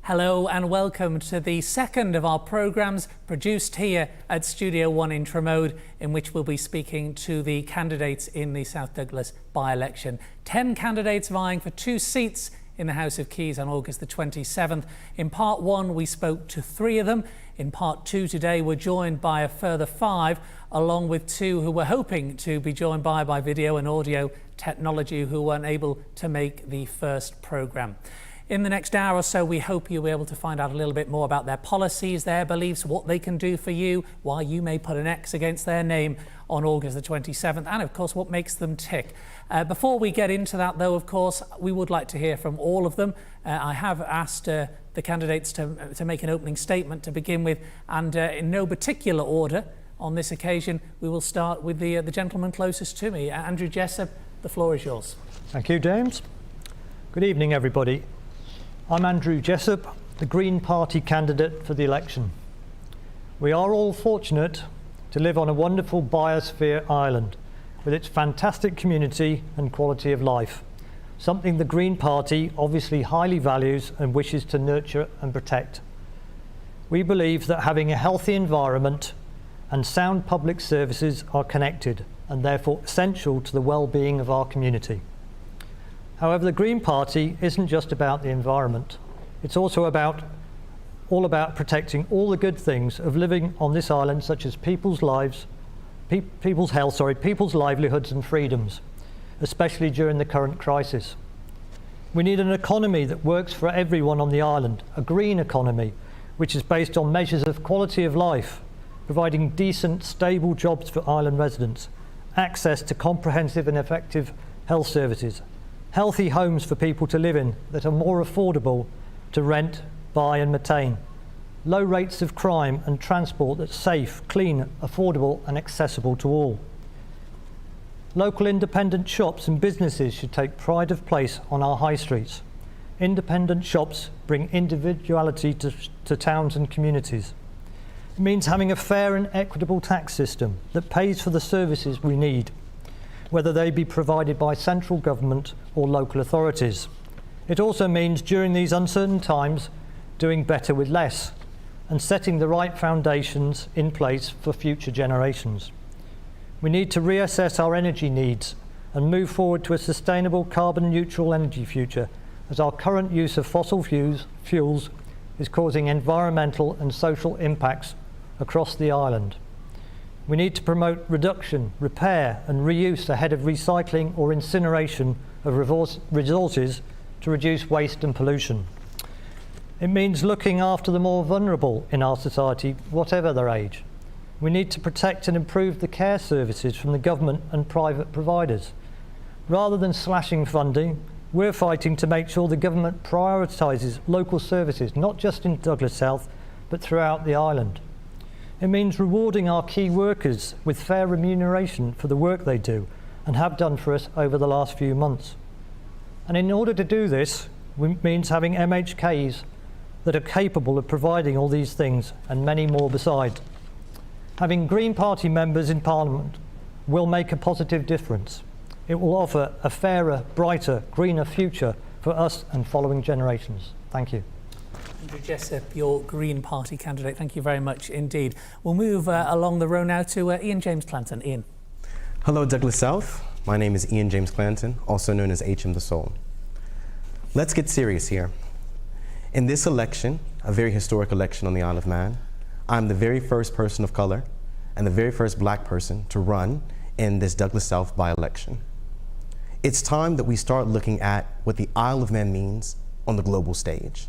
Hello and welcome to the second of our programmes produced here at Studio One in Tromode, in which we'll be speaking to the candidates in the South Douglas by-election. 10 candidates vying for 2 seats in the House of Keys on August the 27th. In part 1 we spoke to 3 of them. In part 2 today we're joined by a further 5, along with 2 who we're hoping to be joined by video and audio technology who weren't able to make the first programme. In the next hour or so, we hope you'll be able to find out a little bit more about their policies, their beliefs, what they can do for you, why you may put an X against their name on August the 27th, and of course what makes them tick. Before we get into that though, of course, we would like to hear from all of them. I have asked the candidates to make an opening statement to begin with, and in no particular order on this occasion, we will start with the gentleman closest to me. Andrew Jessopp, the floor is yours. Thank you, James. Good evening, everybody. I'm Andrew Jessopp, the Green Party candidate for the election. We are all fortunate to live on a wonderful biosphere island with its fantastic community and quality of life, something the Green Party obviously highly values and wishes to nurture and protect. We believe that having a healthy environment and sound public services are connected and therefore essential to the well-being of our community. However, the Green Party isn't just about the environment. It's also all about protecting all the good things of living on this island, such as people's lives, people's health, people's livelihoods and freedoms, especially during the current crisis. We need an economy that works for everyone on the island, a green economy, which is based on measures of quality of life, providing decent, stable jobs for island residents, access to comprehensive and effective health services, healthy homes for people to live in that are more affordable to rent, buy and maintain, low rates of crime and transport that's safe, clean, affordable and accessible to all. Local independent shops and businesses should take pride of place on our high streets. Independent shops bring individuality to towns and communities. It means having a fair and equitable tax system that pays for the services we need, whether they be provided by central government or local authorities. It also means during these uncertain times doing better with less and setting the right foundations in place for future generations. We need to reassess our energy needs and move forward to a sustainable carbon neutral energy future, as our current use of fossil fuels is causing environmental and social impacts across the island. We need to promote reduction, repair and reuse ahead of recycling or incineration of resources to reduce waste and pollution. It means looking after the more vulnerable in our society, whatever their age. We need to protect and improve the care services from the government and private providers. Rather than slashing funding, we're fighting to make sure the government prioritises local services, not just in Douglas South, but throughout the island. It means rewarding our key workers with fair remuneration for the work they do and have done for us over the last few months. And in order to do this, it means having MHKs that are capable of providing all these things and many more besides. Having Green Party members in Parliament will make a positive difference. It will offer a fairer, brighter, greener future for us and following generations. Thank you. Andrew Jessopp, your Green Party candidate, thank you very much indeed. We'll move along the row now to Ian James Clanton. Ian. Hello Douglas South, my name is Ian James Clanton, also known as HM the Soul. Let's get serious here. In this election, a very historic election on the Isle of Man, I'm the very first person of color and the very first black person to run in this Douglas South by-election. It's time that we start looking at what the Isle of Man means on the global stage.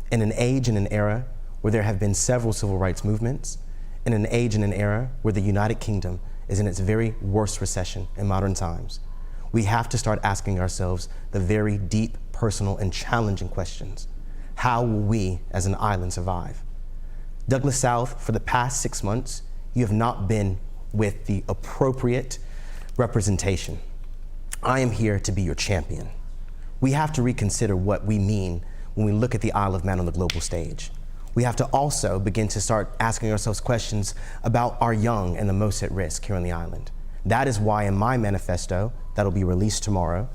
In an age and an era where there have been several civil rights movements, in an age and an era where the United Kingdom is in its very worst recession in modern times, we have to start asking ourselves the very deep, personal, and challenging questions. How will we as an island survive? Douglas South, for the past 6 months, you have not been with the appropriate representation. I am here to be your champion. We have to reconsider what we mean when we look at the Isle of Man on the global stage. We have to also begin to start asking ourselves questions about our young and the most at risk here on the island. That is why in my manifesto, that'll be released tomorrow,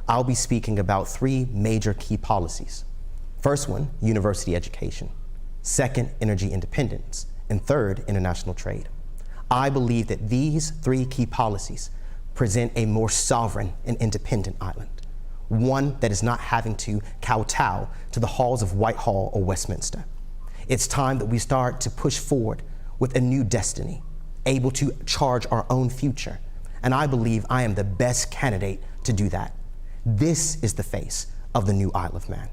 I'll be speaking about 3 major key policies. First one, university education. Second, energy independence. And third, international trade. I believe that these three key policies present a more sovereign and independent island, one that is not having to kowtow to the halls of Whitehall or Westminster. It's time that we start to push forward with a new destiny, able to charge our own future. And I believe I am the best candidate to do that. This is the face of the new Isle of Man.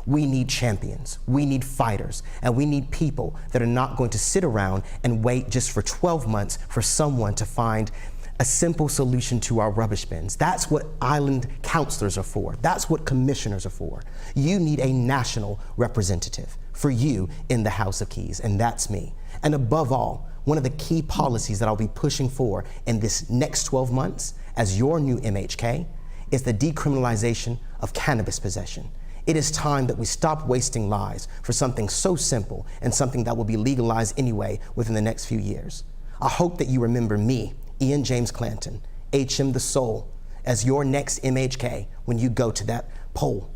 We need champions, we need fighters, and we need people that are not going to sit around and wait just for 12 months for someone to find a simple solution to our rubbish bins. That's what island councillors are for. That's what commissioners are for. You need a national representative for you in the House of Keys, and that's me. And above all, one of the key policies that I'll be pushing for in this next 12 months as your new MHK is the decriminalization of cannabis possession. It is time that we stop wasting lives for something so simple and something that will be legalized anyway within the next few years. I hope that you remember me, Ian James Clanton, HM the Soul, as your next MHK when you go to that poll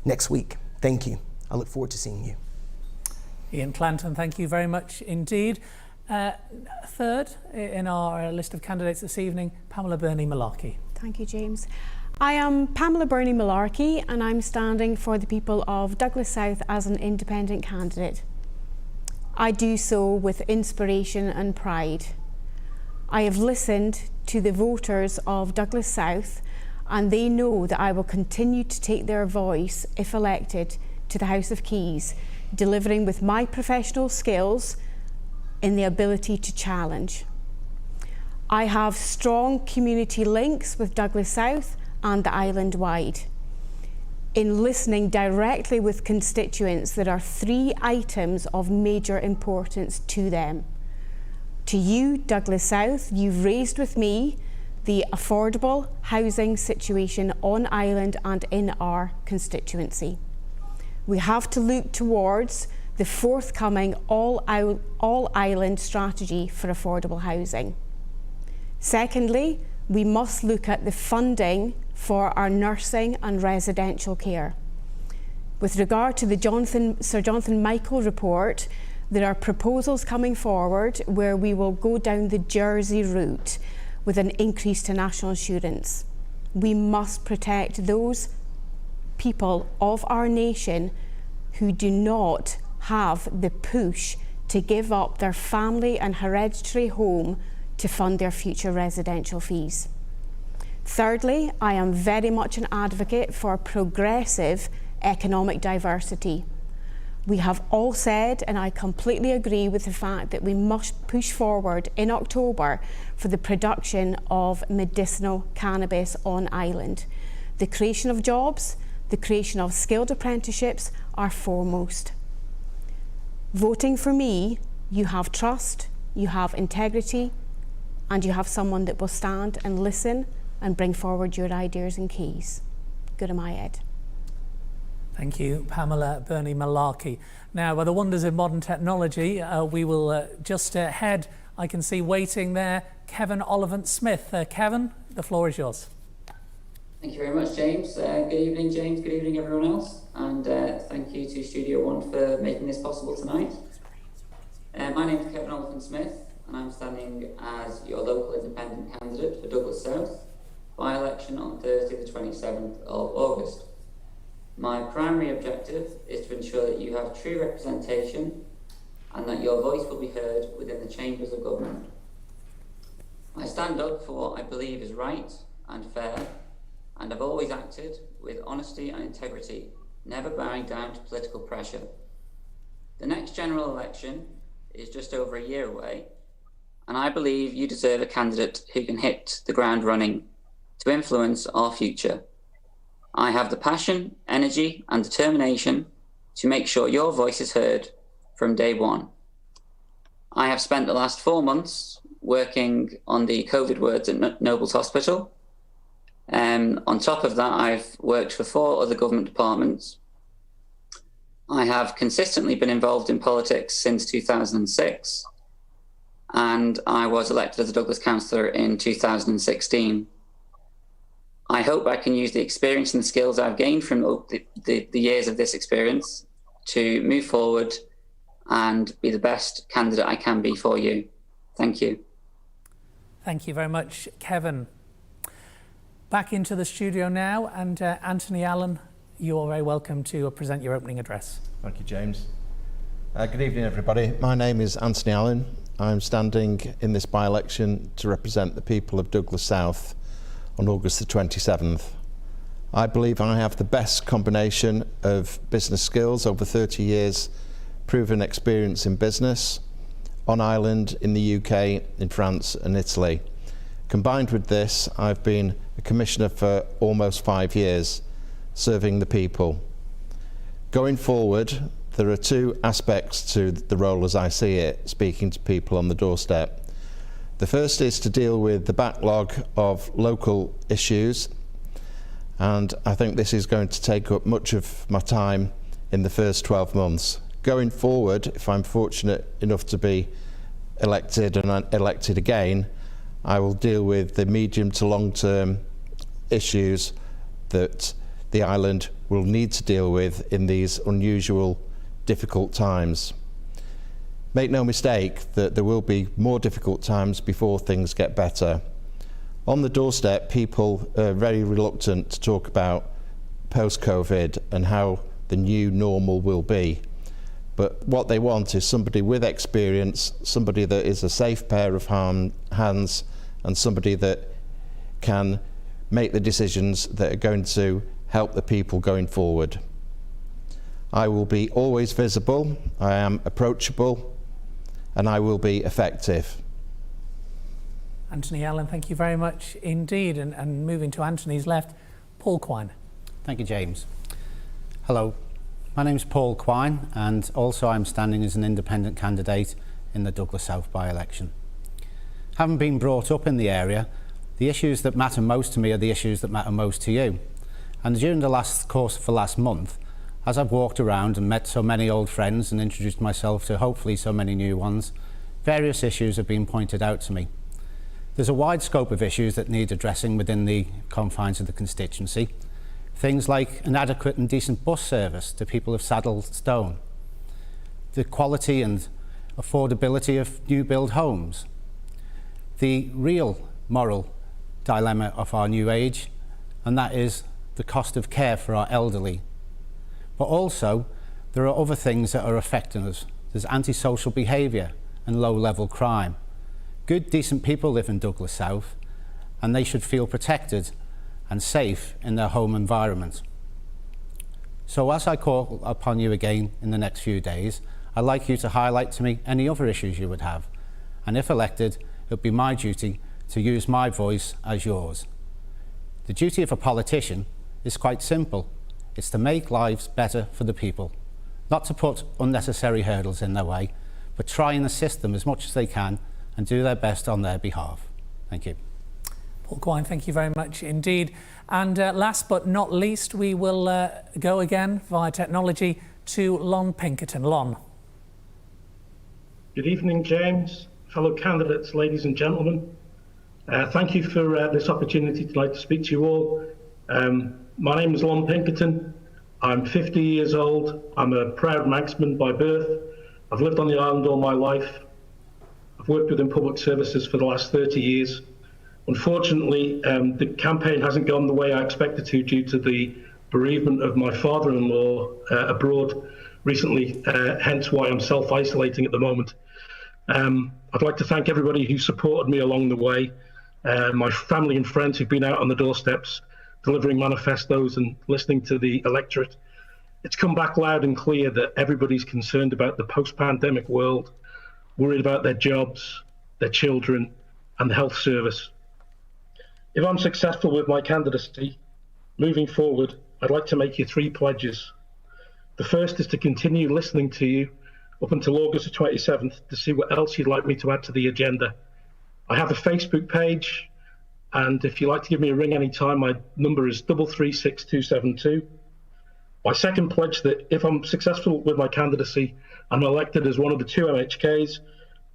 next week. Thank you. I look forward to seeing you. Ian Clanton, thank you very much indeed. Third in our list of candidates this evening, Pamela Birnie-Malarkey. Thank you, James. I am Pamela Birnie-Malarkey and I'm standing for the people of Douglas South as an independent candidate. I do so with inspiration and pride. I have listened to the voters of Douglas South and they know that I will continue to take their voice, if elected, to the House of Keys, delivering with my professional skills in the ability to challenge. I have strong community links with Douglas South and the island wide. In listening directly with constituents, there are three items of major importance to them. To you, Douglas South, you've raised with me the affordable housing situation on island and in our constituency. We have to look towards the forthcoming all-island strategy for affordable housing. Secondly, we must look at the funding for our nursing and residential care. With regard to the Sir Jonathan Michael report, there are proposals coming forward where we will go down the Jersey route with an increase to national insurance. We must protect those people of our nation who do not have the push to give up their family and hereditary home to fund their future residential fees. Thirdly, I am very much an advocate for progressive economic diversity. We have all said, and I completely agree with the fact that we must push forward in October for the production of medicinal cannabis on island. The creation of jobs, the creation of skilled apprenticeships are foremost. Voting for me, you have trust, you have integrity, and you have someone that will stand and listen and bring forward your ideas and keys. Good am I, Ed. Thank you, Pamela Birnie-Malarkey. Now, by the wonders of modern technology, we will just head, I can see waiting there, Kevin Oliphant-Smith. Kevin, the floor is yours. Thank you very much, James. Good evening, James. Good evening, everyone else. And thank you to StudioONE for making this possible tonight. My name is Kevin Oliphant-Smith, and I'm standing as your local independent candidate for Douglas South by-election on Thursday, the 27th of August. My primary objective is to ensure that you have true representation and that your voice will be heard within the chambers of government. I stand up for what I believe is right and fair, and I've always acted with honesty and integrity, never bowing down to political pressure. The next general election is just over a year away, and I believe you deserve a candidate who can hit the ground running to influence our future. I have the passion, energy, and determination to make sure your voice is heard from day one. I have spent the last 4 months working on the COVID wards at Nobles Hospital. On top of that, I've worked for 4 other government departments. I have consistently been involved in politics since 2006, and I was elected as a Douglas councillor in 2016. I hope I can use the experience and the skills I've gained from the years of this experience to move forward and be the best candidate I can be for you. Thank you. Thank you very much, Kevin. Back into the studio now, and Anthony Allen, you are very welcome to present your opening address. Thank you, James. Good evening, everybody. My name is Anthony Allen. I'm standing in this by-election to represent the people of Douglas South on August the 27th. I believe I have the best combination of business skills, over 30 years proven experience in business, on island, in the UK, in France and Italy. Combined with this, I've been a commissioner for almost 5 years, serving the people. Going forward, there are two aspects to the role as I see it, speaking to people on the doorstep. The first is to deal with the backlog of local issues, and I think this is going to take up much of my time in the first 12 months. Going forward, if I'm fortunate enough to be elected and elected again, I will deal with the medium to long-term issues that the island will need to deal with in these unusual, difficult times. Make no mistake that there will be more difficult times before things get better. On the doorstep, people are very reluctant to talk about post-COVID and how the new normal will be. But what they want is somebody with experience, somebody that is a safe pair of hands, and somebody that can make the decisions that are going to help the people going forward. I will be always visible, I am approachable, and I will be effective. Anthony Allen, thank you very much indeed. And moving to Anthony's left, Paul Quine. Thank you, James. Hello, my name's Paul Quine, and also I'm standing as an independent candidate in the Douglas South by-election. Having been brought up in the area, the issues that matter most to me are the issues that matter most to you. And during the course of the last month, as I've walked around and met so many old friends and introduced myself to hopefully so many new ones, various issues have been pointed out to me. There's a wide scope of issues that need addressing within the confines of the constituency. Things like an adequate and decent bus service to people of Saddlestone, the quality and affordability of new build homes, the real moral dilemma of our new age, and that is the cost of care for our elderly. But also, there are other things that are affecting us. There's antisocial behaviour and low-level crime. Good, decent people live in Douglas South, and they should feel protected and safe in their home environment. So as I call upon you again in the next few days, I'd like you to highlight to me any other issues you would have. And if elected, it would be my duty to use my voice as yours. The duty of a politician is quite simple. It's to make lives better for the people, not to put unnecessary hurdles in their way, but try and assist them as much as they can and do their best on their behalf. Thank you. Paul Quine, thank you very much indeed. And last but not least, we will go again via technology to Lon Pinkerton. Lon. Good evening, James, fellow candidates, ladies and gentlemen. Thank you for this opportunity tonight to speak to you all. My name is Lon Pinkerton. I'm 50 years old. I'm a proud Manxman by birth. I've lived on the island all my life. I've worked within public services for the last 30 years. Unfortunately, the campaign hasn't gone the way I expected to due to the bereavement of my father-in-law abroad recently, hence why I'm self-isolating at the moment. I'd like to thank everybody who supported me along the way, my family and friends who've been out on the doorsteps, delivering manifestos and listening to the electorate. It's come back loud and clear that everybody's concerned about the post-pandemic world, worried about their jobs, their children, and the health service. If I'm successful with my candidacy, moving forward, I'd like to make you 3 pledges. The first is to continue listening to you up until August the 27th to see what else you'd like me to add to the agenda. I have a Facebook page, and if you'd like to give me a ring anytime, my number is 336272. My second pledge that if I'm successful with my candidacy and elected as one of the 2 MHKs,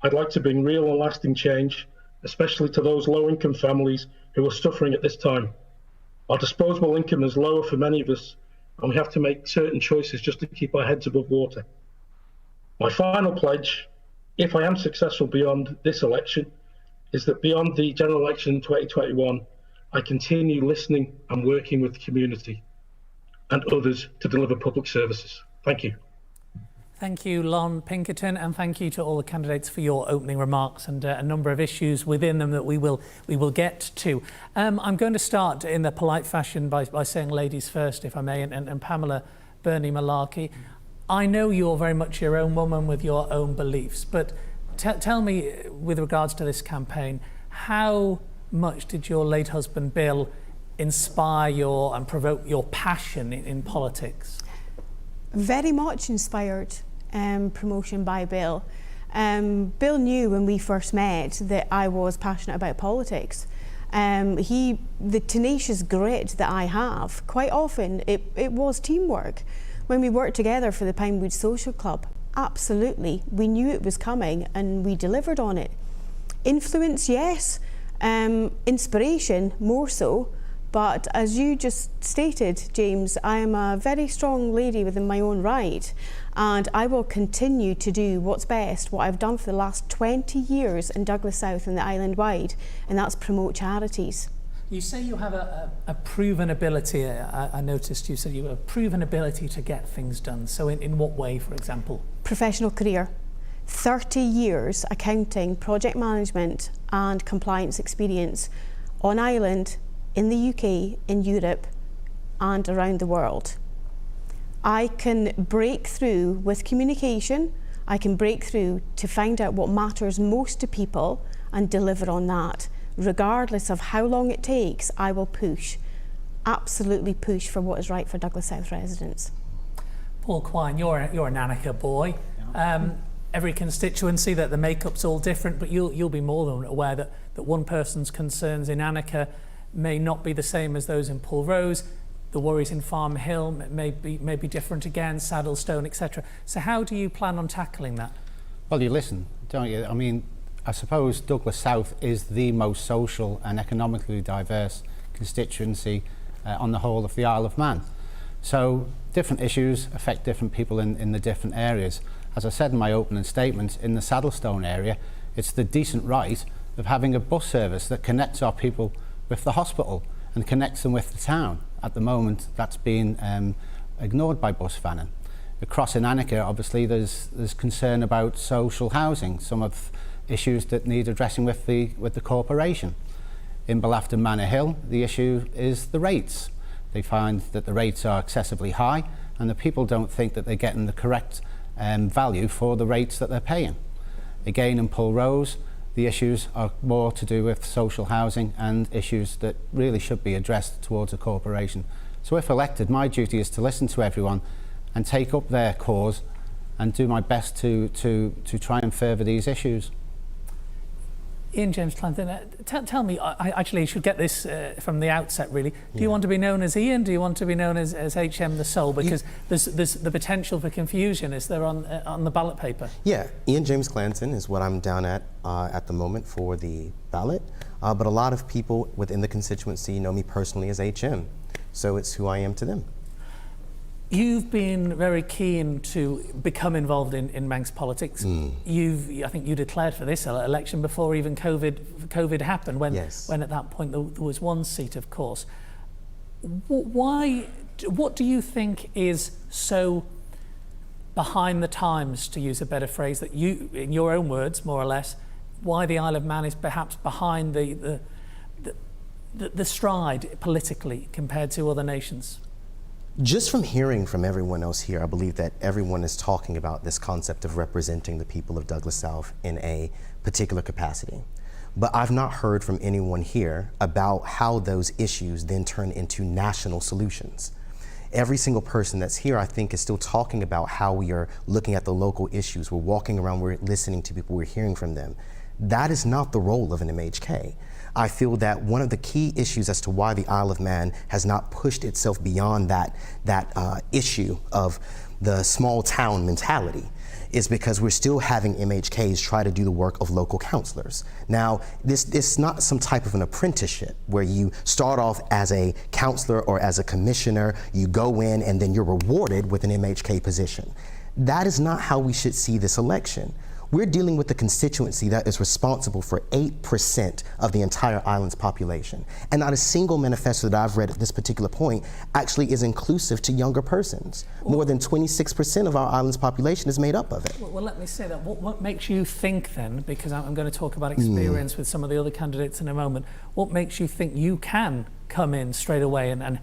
I'd like to bring real and lasting change, especially to those low-income families who are suffering at this time. Our disposable income is lower for many of us, and we have to make certain choices just to keep our heads above water. My final pledge, if I am successful beyond this election, is that beyond the general election in 2021, I continue listening and working with the community and others to deliver public services. Thank you. Thank you, Lon Pinkerton, and thank you to all the candidates for your opening remarks and a number of issues within them that we will get to. I'm going to start in the polite fashion by saying ladies first, if I may, and Pamela Birnie-Malarkey. I know you're very much your own woman with your own beliefs, but tell me, with regards to this campaign, how much did your late husband Bill inspire and provoke your passion in politics? Very much inspired promotion by Bill. Bill knew when we first met that I was passionate about politics. The tenacious grit that I have, quite often it was teamwork. When we worked together for the Pinewood Social Club, absolutely, we knew it was coming and we delivered on it. Influence, yes. Inspiration, more so. But as you just stated, James, I am a very strong lady within my own right, and I will continue to do what's best, what I've done for the last 20 years in Douglas South and the island wide, and that's promote charities. You say you have a proven ability. I noticed you said you have a proven ability to get things done. So in what way, for example? Professional career. 30 years accounting, project management and compliance experience on island, in the UK, in Europe and around the world. I can break through with communication, I can break through to find out what matters most to people and deliver on that. Regardless of how long it takes, I will push, absolutely push for what is right for Douglas South residents. Paul Quine, you're an Annika boy. Every constituency, that the makeup's all different, but you'll be more than aware that one person's concerns in Annika may not be the same as those in Pulrose. The worries in Farm Hill may be different again, Saddlestone, etc. So how do you plan on tackling that? Well, you listen, don't you? I mean, I suppose Douglas South is the most social and economically diverse constituency on the whole of the Isle of Man. So different issues affect different people in the different areas. As I said in my opening statement, in the Saddlestone area, it's the decent right of having a bus service that connects our people with the hospital and connects them with the town. At the moment, that's being ignored by bus fanning. Across in Annika, obviously, there's concern about social housing, some of issues that need addressing with the corporation. In Belafton Manor Hill, the issue is the rates. They find that the rates are excessively high and the people don't think that they're getting the correct value for the rates that they're paying. Again, in Pulrose, the issues are more to do with social housing and issues that really should be addressed towards a corporation. So if elected, my duty is to listen to everyone and take up their cause and do my best to try and further these issues. Ian James Clanton, tell me, I actually should get this from the outset really. Do you want to be known as Ian? Do you want to be known as HM the Soul? Because there's the potential for confusion. Is there on the ballot paper? Yeah, Ian James Clanton is what I'm down at the moment for the ballot. But a lot of people within the constituency know me personally as HM. So it's who I am to them. You've been very keen to become involved in Manx politics. I think you declared for this election before even COVID happened, when at that point there was one seat, of course. What do you think is so behind the times, to use a better phrase, that you, in your own words, more or less, why the Isle of Man is perhaps behind the stride politically compared to other nations? Just from hearing from everyone else here, I believe that everyone is talking about this concept of representing the people of Douglas South in a particular capacity. But I've not heard from anyone here about how those issues then turn into national solutions. Every single person that's here, I think, is still talking about how we are looking at the local issues. We're walking around, we're listening to people, we're hearing from them. That is not the role of an MHK. I feel that one of the key issues as to why the Isle of Man has not pushed itself beyond that issue of the small town mentality is because we're still having MHKs try to do the work of local councillors. Now, this is not some type of an apprenticeship where you start off as a councillor or as a commissioner, you go in and then you're rewarded with an MHK position. That is not how we should see this election. We're dealing with the constituency that is responsible for 8% of the entire island's population. And not a single manifesto that I've read at this particular point actually is inclusive to younger persons. More than 26% of our island's population is made up of it. Well, let me say that. What makes you think then, because I'm going to talk about experience with some of the other candidates in a moment, what makes you think you can come in straight away and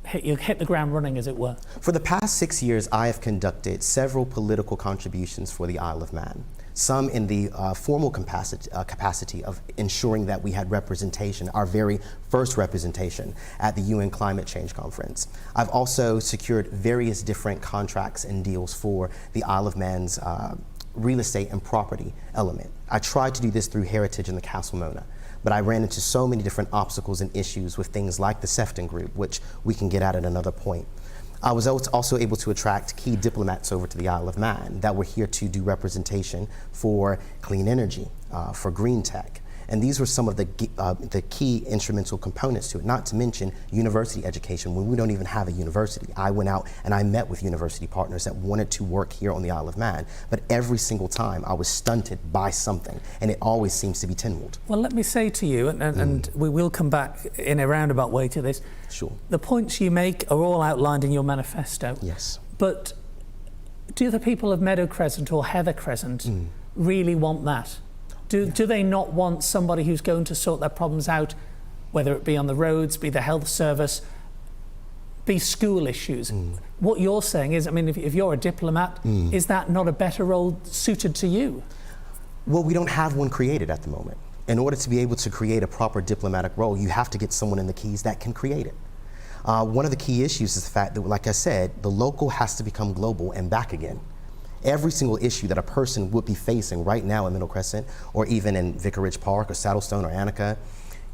hit the ground running, as it were? For the past 6 years, I have conducted several political contributions for the Isle of Man. Some in the formal capacity of ensuring that we had representation, our very first representation at the UN Climate Change Conference. I've also secured various different contracts and deals for the Isle of Man's real estate and property element. I tried to do this through Heritage and the Castle Mona, but I ran into so many different obstacles and issues with things like the Sefton Group, which we can get at another point. I was also able to attract key diplomats over to the Isle of Man that were here to do representation for clean energy, for green tech. And these were some of the key instrumental components to it, not to mention university education when we don't even have a university. I went out and I met with university partners that wanted to work here on the Isle of Man, but every single time I was stunted by something, and it always seems to be tenfold. Well, let me say to you, and we will come back in a roundabout way to this. Sure. The points you make are all outlined in your manifesto. Yes. But do the people of Meadow Crescent or Heather Crescent really want that? Do they not want somebody who's going to sort their problems out, whether it be on the roads, be the health service, be school issues? What you're saying is, I mean, if you're a diplomat, is that not a better role suited to you? Well, we don't have one created at the moment. In order to be able to create a proper diplomatic role, you have to get someone in the keys that can create it. One of the key issues is the fact that, like I said, the local has to become global and back again. Every single issue that a person would be facing right now in Middle Crescent, or even in Vicarage Park or Saddlestone or Annika,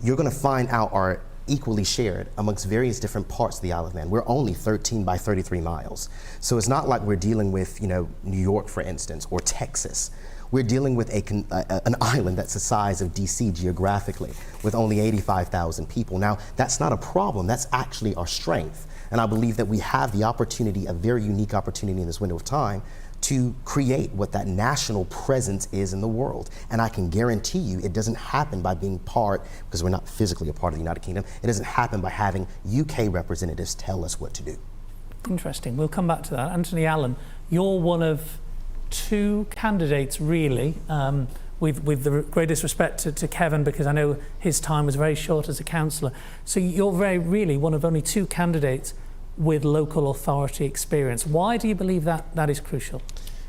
you're going to find out are equally shared amongst various different parts of the Isle of Man. We're only 13 by 33 miles. So it's not like we're dealing with, New York, for instance, or Texas. We're dealing with an island that's the size of DC geographically, with only 85,000 people. Now, that's not a problem. That's actually our strength. And I believe that we have the opportunity, a very unique opportunity in this window of time, to create what that national presence is in the world. And I can guarantee you it doesn't happen by being part, because we're not physically a part of the United Kingdom, it doesn't happen by having UK representatives tell us what to do. Interesting. We'll come back to that. Anthony Allen, you're one of two candidates, really, with the greatest respect to Kevin, because I know his time was very short as a councillor. So you're really one of only two candidates with local authority experience. Why do you believe that is crucial?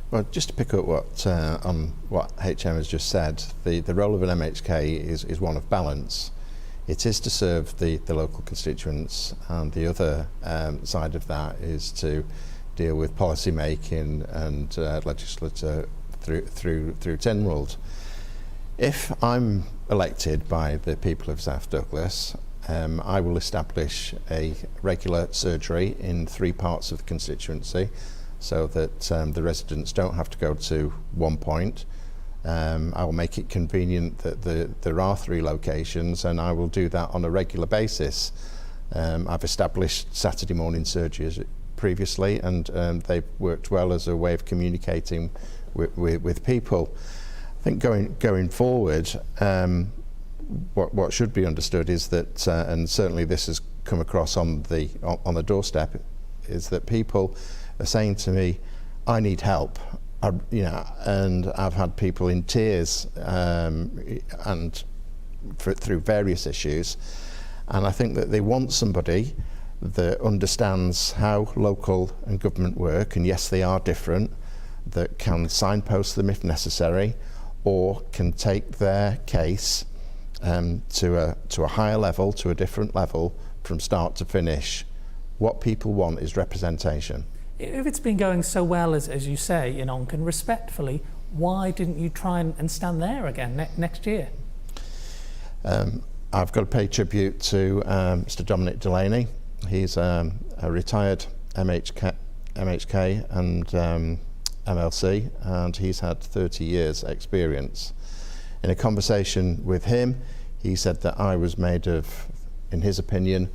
Well, just to pick up what HM has just said, the role of an MHK is one of balance. It is to serve the local constituents, and the other side of that is to deal with policy making and legislature through Tynwald. If I'm elected by the people of South Douglas, I will establish a regular surgery in 3 parts of the constituency, so that the residents don't have to go to one point. I will make it convenient that there are 3 locations, and I will do that on a regular basis. I've established Saturday morning surgeries previously, and they've worked well as a way of communicating with people. I think going forward, what should be understood is that, and certainly this has come across on the doorstep, is that people are saying to me, "I need help," and I've had people in tears, and through various issues, and I think that they want somebody that understands how local and government work, and yes, they are different, that can signpost them if necessary, or can take their case to a higher level, to a different level, from start to finish. What people want is representation. If it's been going so well, as you say, in Onken, respectfully, why didn't you try and stand there again next year? I've got to pay tribute to Mr. Dominic Delaney. He's a retired MHK, and MLC, and he's had 30 years experience. In a conversation with him, he said that I was made of, in his opinion,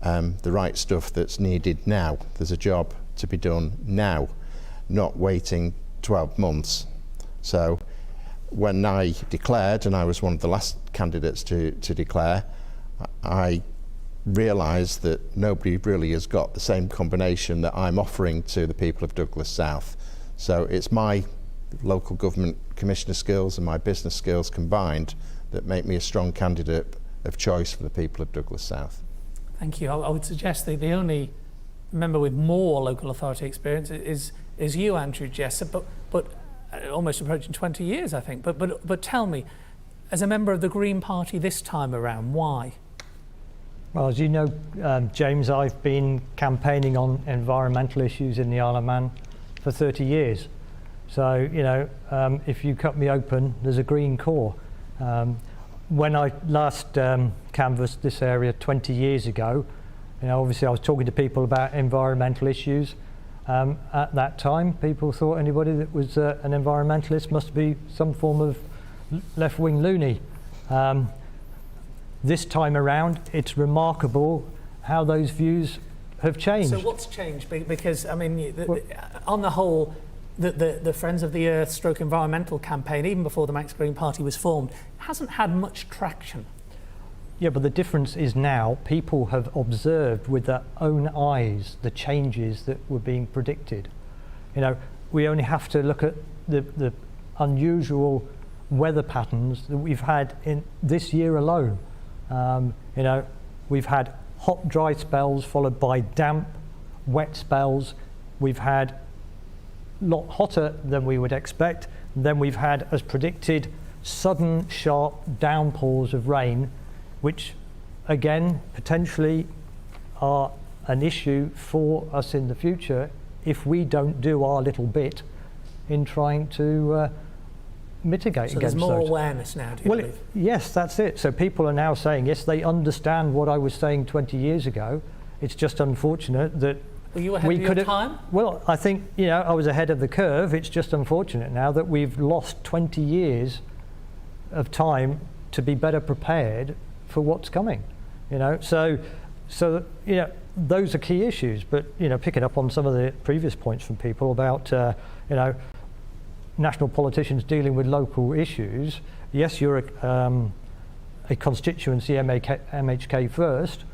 the right stuff that's needed now. There's a job to be done now, not waiting 12 months. So when I declared, and I was one of the last candidates to declare, I realised that nobody really has got the same combination that I'm offering to the people of Douglas South. So it's my local government commissioner skills and my business skills combined that make me a strong candidate of choice for the people of Douglas South. Thank you. I would suggest that the only member with more local authority experience is you, Andrew Jessopp, but almost approaching 20 years, I think. But tell me, as a member of the Green Party this time around, why? Well, as you know, James, I've been campaigning on environmental issues in the Isle of Man for 30 years. So, you know, if you cut me open, there's a green core. When I last canvassed this area 20 years ago, you know, obviously I was talking to people about environmental issues. At that time, people thought anybody that was an environmentalist must be some form of left-wing loony. This time around, it's remarkable how those views have changed. So what's changed? Because, I mean, on the whole, the Friends of the Earth stroke environmental campaign, even before the Manx Green Party was formed, hasn't had much traction. Yeah, but the difference is now people have observed with their own eyes the changes that were being predicted. You know, we only have to look at the unusual weather patterns that we've had in this year alone. You know, we've had hot, dry spells followed by damp, wet spells. We've had a lot hotter than we would expect. Then we've had, as predicted, sudden, sharp downpours of rain, which, again, potentially are an issue for us in the future if we don't do our little bit in trying to mitigate so against there's more those. awareness now, do you believe? Yes, that's it. So people are now saying, yes, they understand what I was saying 20 years ago. It's just unfortunate that Were you ahead of your time? Well, I think, you know, I was ahead of the curve. It's just unfortunate now that we've lost 20 years of time to be better prepared for what's coming. You know, so you know, those are key issues. But, you know, picking up on some of the previous points from people about you know, national politicians dealing with local issues. Yes, you're a constituency MHK first,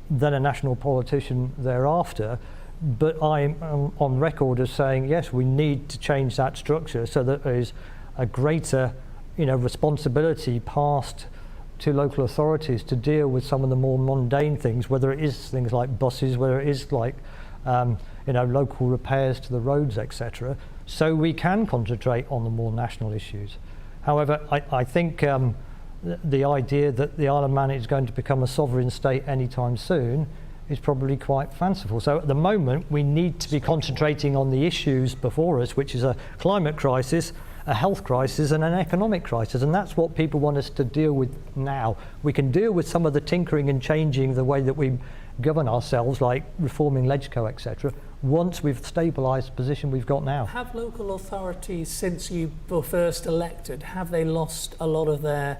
then a national politician thereafter. But I'm on record as saying, yes, we need to change that structure so that there is a greater, you know, responsibility passed to local authorities to deal with some of the more mundane things, whether it is things like buses, whether it is like, you know, local repairs to the roads, etc., so we can concentrate on the more national issues. However, I think the idea that the Isle of Man is going to become a sovereign state anytime soon is probably quite fanciful. So at the moment, we need to be concentrating on the issues before us, which is a climate crisis, a health crisis, and an economic crisis, and that's what people want us to deal with now. We can deal with some of the tinkering and changing the way that we govern ourselves, like reforming LegCo, etc., once we've stabilised the position we've got now. Have local authorities, since you were first elected, have they lost a lot of their,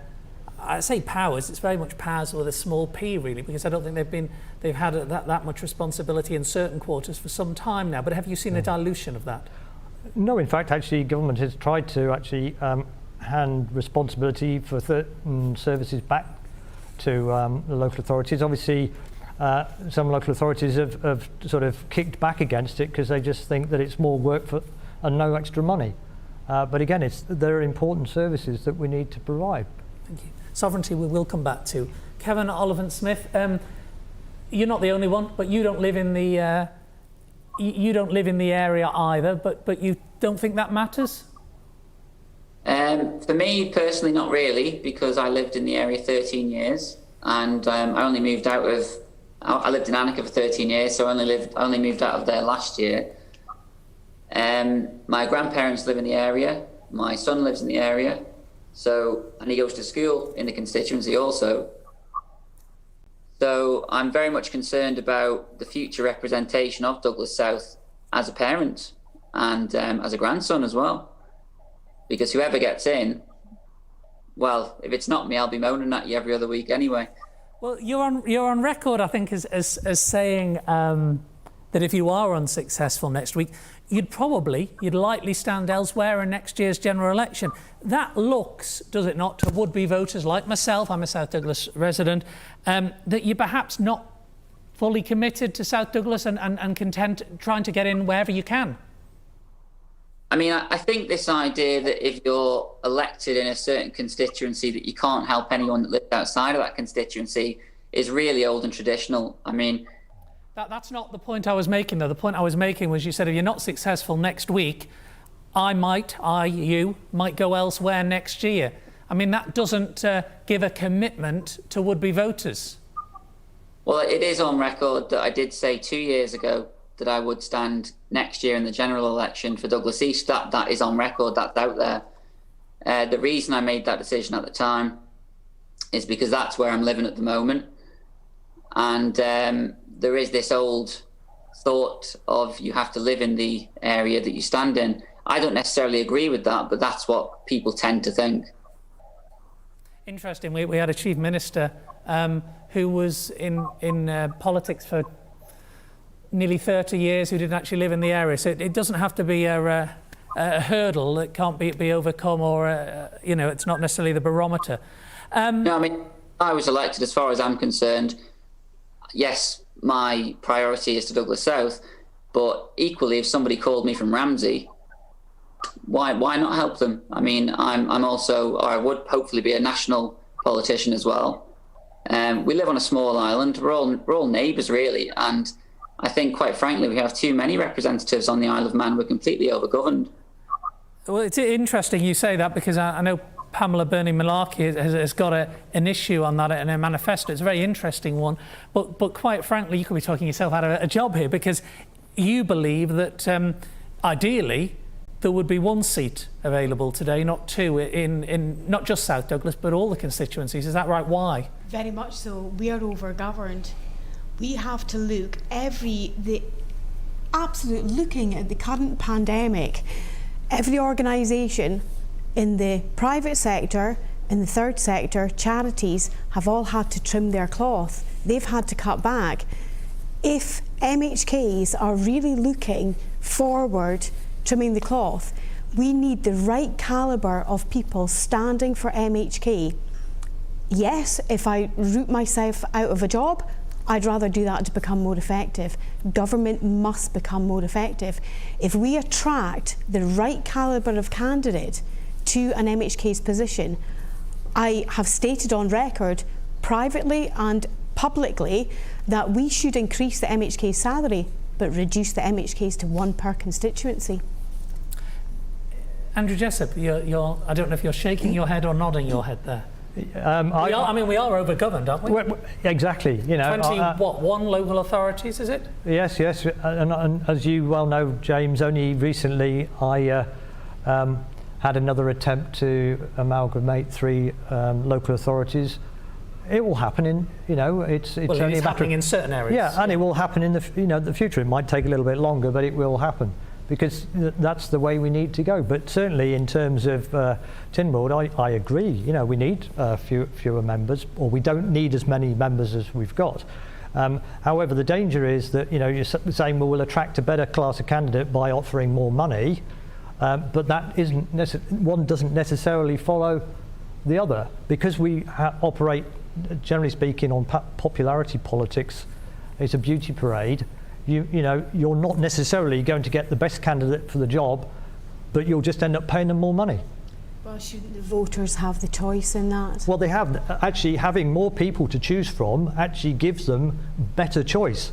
I say powers, it's very much powers with a small p really, because I don't think they've had that much responsibility in certain quarters for some time now, but have you seen a dilution of that? No, in fact, actually, government has tried to actually hand responsibility for certain services back to the local authorities. Obviously, some local authorities have sort of kicked back against it because they just think that it's more work for and no extra money. But again, there are important services that we need to provide. Thank you. Sovereignty we will come back to. Kevin Oliphant-Smith, you're not the only one, but you don't live in the area either. But you don't think that matters? For me personally, not really, because I lived in the area 13 years, and I only moved out of. I lived in Annika for 13 years, so I only moved out of there last year. My grandparents live in the area. My son lives in the area, and he goes to school in the constituency also. So I'm very much concerned about the future representation of Douglas South as a parent, and as a grandson as well. Because whoever gets in, well, if it's not me, I'll be moaning at you every other week anyway. Well, you're on record, I think, as saying that if you are unsuccessful next week, you'd likely stand elsewhere in next year's general election. That looks, does it not, to would-be voters like myself, I'm a South Douglas resident, that you're perhaps not fully committed to South Douglas and content trying to get in wherever you can. I mean, I think this idea that if you're elected in a certain constituency that you can't help anyone that lives outside of that constituency is really old and traditional. I mean... That's not the point I was making, though. The point I was making was you said if you're not successful next week, you might go elsewhere next year. I mean, that doesn't give a commitment to would-be voters. Well, it is on record that I did say 2 years ago that I would stand next year in the general election for Douglas East. That is on record, that's out there. The reason I made that decision at the time is because that's where I'm living at the moment. And there is this old thought of you have to live in the area that you stand in. I don't necessarily agree with that, but that's what people tend to think. Interesting. We had a chief minister who was in politics for nearly 30 years who didn't actually live in the area. So it doesn't have to be a hurdle that can't be overcome, or it's not necessarily the barometer. No, I mean, I was elected, as far as I'm concerned. Yes, my priority is to Douglas South, but equally, if somebody called me from Ramsey, why not help them? I mean, I'm also, or I would hopefully be a national politician as well. We live on a small island. We're all neighbours, really, and I think, quite frankly, we have too many representatives on the Isle of Man. We're completely overgoverned. Well, it's interesting you say that, because I know Pamela Birnie-Malarkey has got an issue on that in her manifesto. It's a very interesting one. But quite frankly, you could be talking yourself out of a job here, because you believe that ideally there would be one seat available today, not two, in not just South Douglas, but all the constituencies. Is that right? Why? Very much so. We are overgoverned. We have to look looking at the current pandemic. Every organisation in the private sector, in the third sector, charities have all had to trim their cloth. They've had to cut back. If MHKs are really looking forward, trimming the cloth, we need the right calibre of people standing for MHK. Yes, if I root myself out of a job, I'd rather do that to become more effective. Government must become more effective. If we attract the right calibre of candidate to an MHK's position, I have stated on record, privately and publicly, that we should increase the MHK's salary, but reduce the MHK's to one per constituency. Andrew Jessopp, I don't know if you're shaking your head or nodding your head there. We are overgoverned, aren't we? Well, exactly. One local authorities, is it? Yes. And as you well know, James, only recently I had another attempt to amalgamate 3 local authorities. It will happen it's only a matter happening in certain areas. Yeah, and it will happen in the future. It might take a little bit longer, but it will happen, because that's the way we need to go. But certainly in terms of Tynwald, I agree. We need fewer members, or we don't need as many members as we've got. However, the danger is that you're saying, well, we'll attract a better class of candidate by offering more money, but that isn't one doesn't necessarily follow the other, because we operate, generally speaking, on popularity politics. It's a beauty parade. You're not necessarily going to get the best candidate for the job, but you'll just end up paying them more money. Well, shouldn't the voters have the choice in that? Well, they have. Actually, having more people to choose from actually gives them better choice.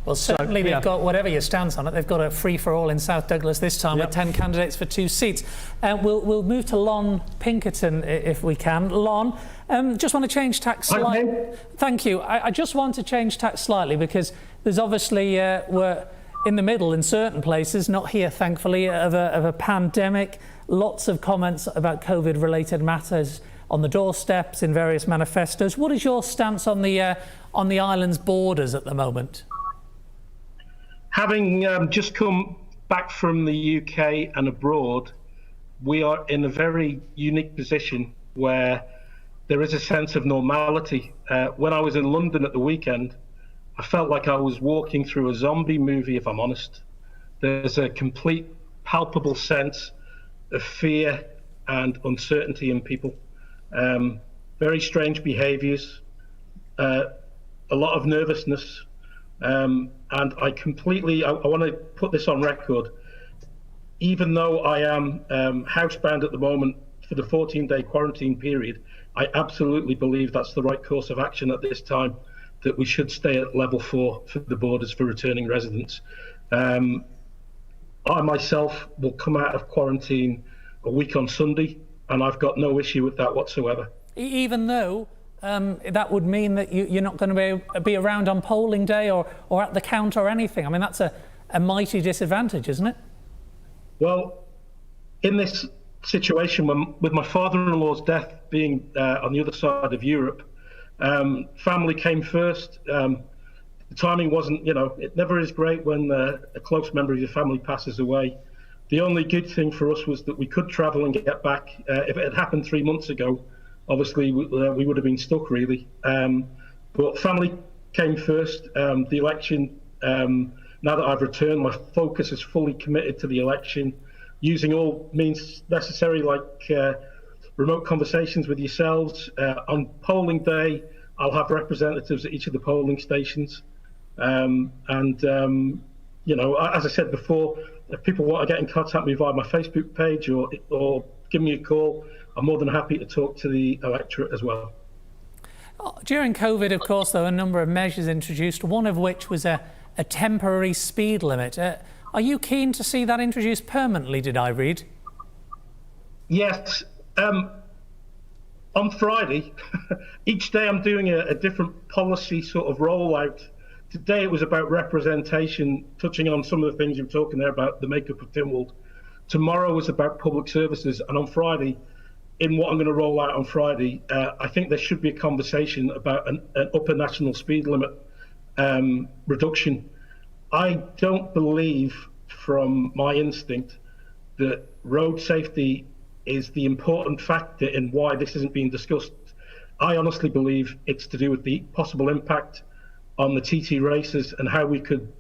Well, certainly they've got, whatever your stance on it, they've got a free-for-all in South Douglas this time with 10 candidates for 2 seats. We'll move to Lon Pinkerton if we can. Lon, just want to change tack slightly. Thank you. I just want to change tack slightly, because there's obviously, we're in the middle in certain places, not here thankfully, of a pandemic. Lots of comments about COVID-related matters on the doorsteps, in various manifestos. What is your stance on the island's borders at the moment? Having just come back from the UK and abroad, we are in a very unique position where there is a sense of normality. When I was in London at the weekend, I felt like I was walking through a zombie movie, if I'm honest. There's a complete palpable sense of fear and uncertainty in people. Very strange behaviours, a lot of nervousness, and I want to put this on record. Even though I am housebound at the moment for the 14-day quarantine period, I absolutely believe that's the right course of action at this time, that we should stay at level 4 for the borders for returning residents. I myself will come out of quarantine a week on Sunday, and I've got no issue with that whatsoever. Even though that would mean that you're not going to be around on polling day or at the count or anything. I mean, that's a mighty disadvantage, isn't it? Well, in this situation, with my father-in-law's death being on the other side of Europe, family came first. The timing wasn't, it never is great when a close member of your family passes away. The only good thing for us was that we could travel and get back. If it had happened 3 months ago, obviously we would have been stuck, really. But family came first. The election, now that I've returned, my focus is fully committed to the election, using all means necessary, like remote conversations with yourselves. On polling day, I'll have representatives at each of the polling stations. As I said before, if people want to get in contact with me via my Facebook page or give me a call, I'm more than happy to talk to the electorate as well. During COVID, of course, there were a number of measures introduced, one of which was a temporary speed limit. Are you keen to see that introduced permanently, did I read? Yes. On Friday, each day I'm doing a different policy sort of rollout. Today it was about representation, touching on some of the things you were talking there about the makeup of Tynwald. Tomorrow was about public services, and on Friday, in what I'm going to roll out on Friday, I think there should be a conversation about an upper national speed limit reduction. I don't believe, from my instinct, that road safety is the important factor in why this isn't being discussed. I honestly believe it's to do with the possible impact on the TT races and how we could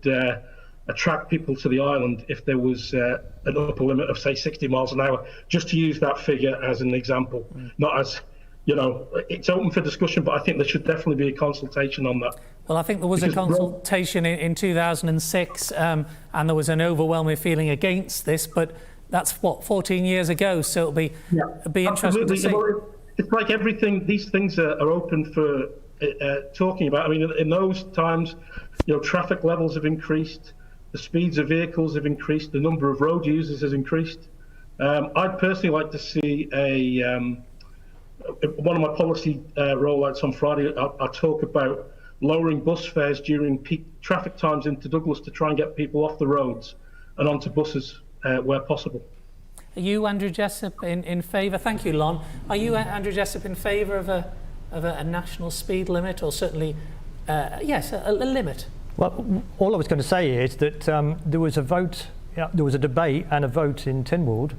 attract people to the island if there was an upper limit of, say, 60 miles an hour, just to use that figure as an example. Not as, it's open for discussion, but I think there should definitely be a consultation on that. Well, I think there was a consultation in 2006 and there was an overwhelming feeling against this, but that's, 14 years ago, so it'll be interesting to see. It's like everything, these things are open for talking about. I mean, in those times, traffic levels have increased, the speeds of vehicles have increased, the number of road users has increased. I'd personally like to see one of my policy rollouts on Friday, I'll talk about lowering bus fares during peak traffic times into Douglas to try and get people off the roads and onto buses where possible. Are you, Andrew Jessopp, in favour? Thank you, Lon. Are you, Andrew Jessopp, in favour of a national speed limit, or certainly, yes, a limit? Well, all I was going to say is that there was a vote, there was a debate and a vote in Tynwald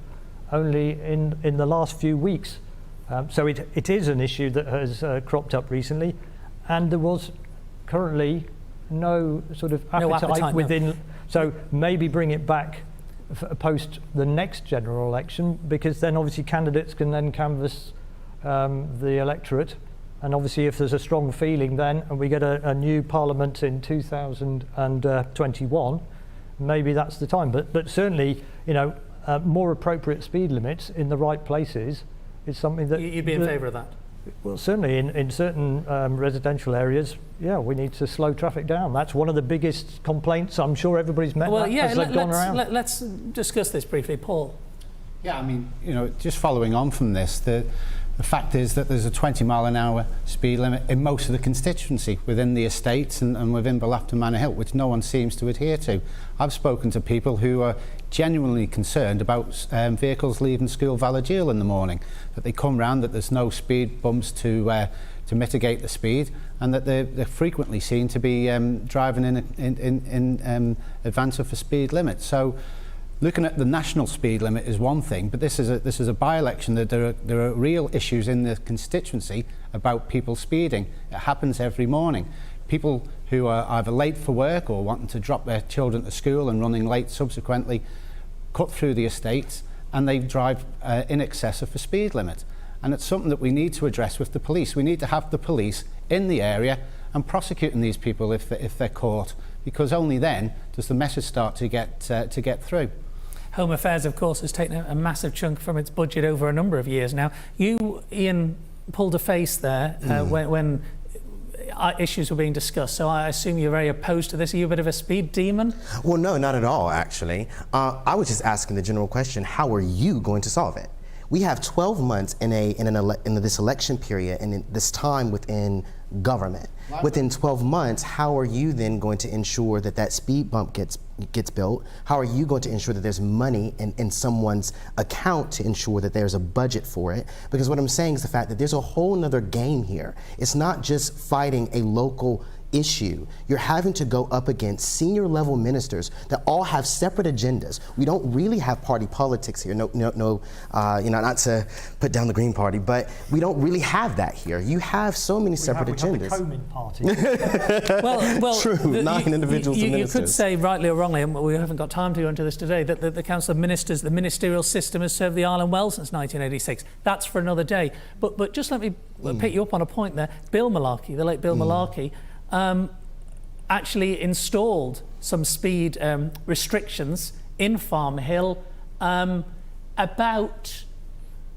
only in the last few weeks. So it is an issue that has cropped up recently, and there was currently no sort of appetite within. No. So maybe bring it back post the next general election, because then obviously candidates can then canvass the electorate, and obviously if there's a strong feeling then, and we get a new parliament in 2021, maybe that's the time. But certainly, more appropriate speed limits in the right places is something that you'd be in favour of that. Well, certainly in certain residential areas, yeah, we need to slow traffic down. That's one of the biggest complaints. I'm sure everybody's met that as they've gone around. Let's discuss this briefly, Paul. Yeah, I mean, just following on from this, the fact is that there's a 20-mile-an-hour speed limit in most of the constituency within the estates and within Belafton Manor Hill, which no one seems to adhere to. I've spoken to people who are genuinely concerned about vehicles leaving School Valladule in the morning, that they come round, that there's no speed bumps to mitigate the speed, and that they're frequently seen to be driving in advance of the speed limit. So looking at the national speed limit is one thing, but this is a by-election. That there are real issues in the constituency about people speeding. It happens every morning. People who are either late for work or wanting to drop their children to school and running late subsequently cut through the estates, and they drive in excess of the speed limit. And it's something that we need to address with the police. We need to have the police in the area and prosecuting these people if they're caught, because only then does the message start to get through. Home Affairs, of course, has taken a massive chunk from its budget over a number of years now. You, Ian, pulled a face there when issues were being discussed, so I assume you're very opposed to this. Are you a bit of a speed demon? Well, no, not at all, actually. I was just asking the general question, how are you going to solve it? We have 12 months in this election period and in this time within government. Within 12 months, how are you then going to ensure that that speed bump gets built? How are you going to ensure that there's money in someone's account to ensure that there's a budget for it? Because what I'm saying is the fact that there's a whole nother game here. It's not just fighting a local issue. You're having to go up against senior level ministers that all have separate agendas. We don't really have party politics here. No, not to put down the Green Party, but we don't really have that here. You have so many separate agendas. We have the Quine party. well, true. 9 individuals and ministers. You could say, rightly or wrongly, and we haven't got time to go into this today, that the Council of Ministers, the ministerial system, has served the island well since 1986. That's for another day. But just let me pick you up on a point there. Birnie-Malarkey, the late Birnie-Malarkey, actually installed some speed restrictions in Farm Hill about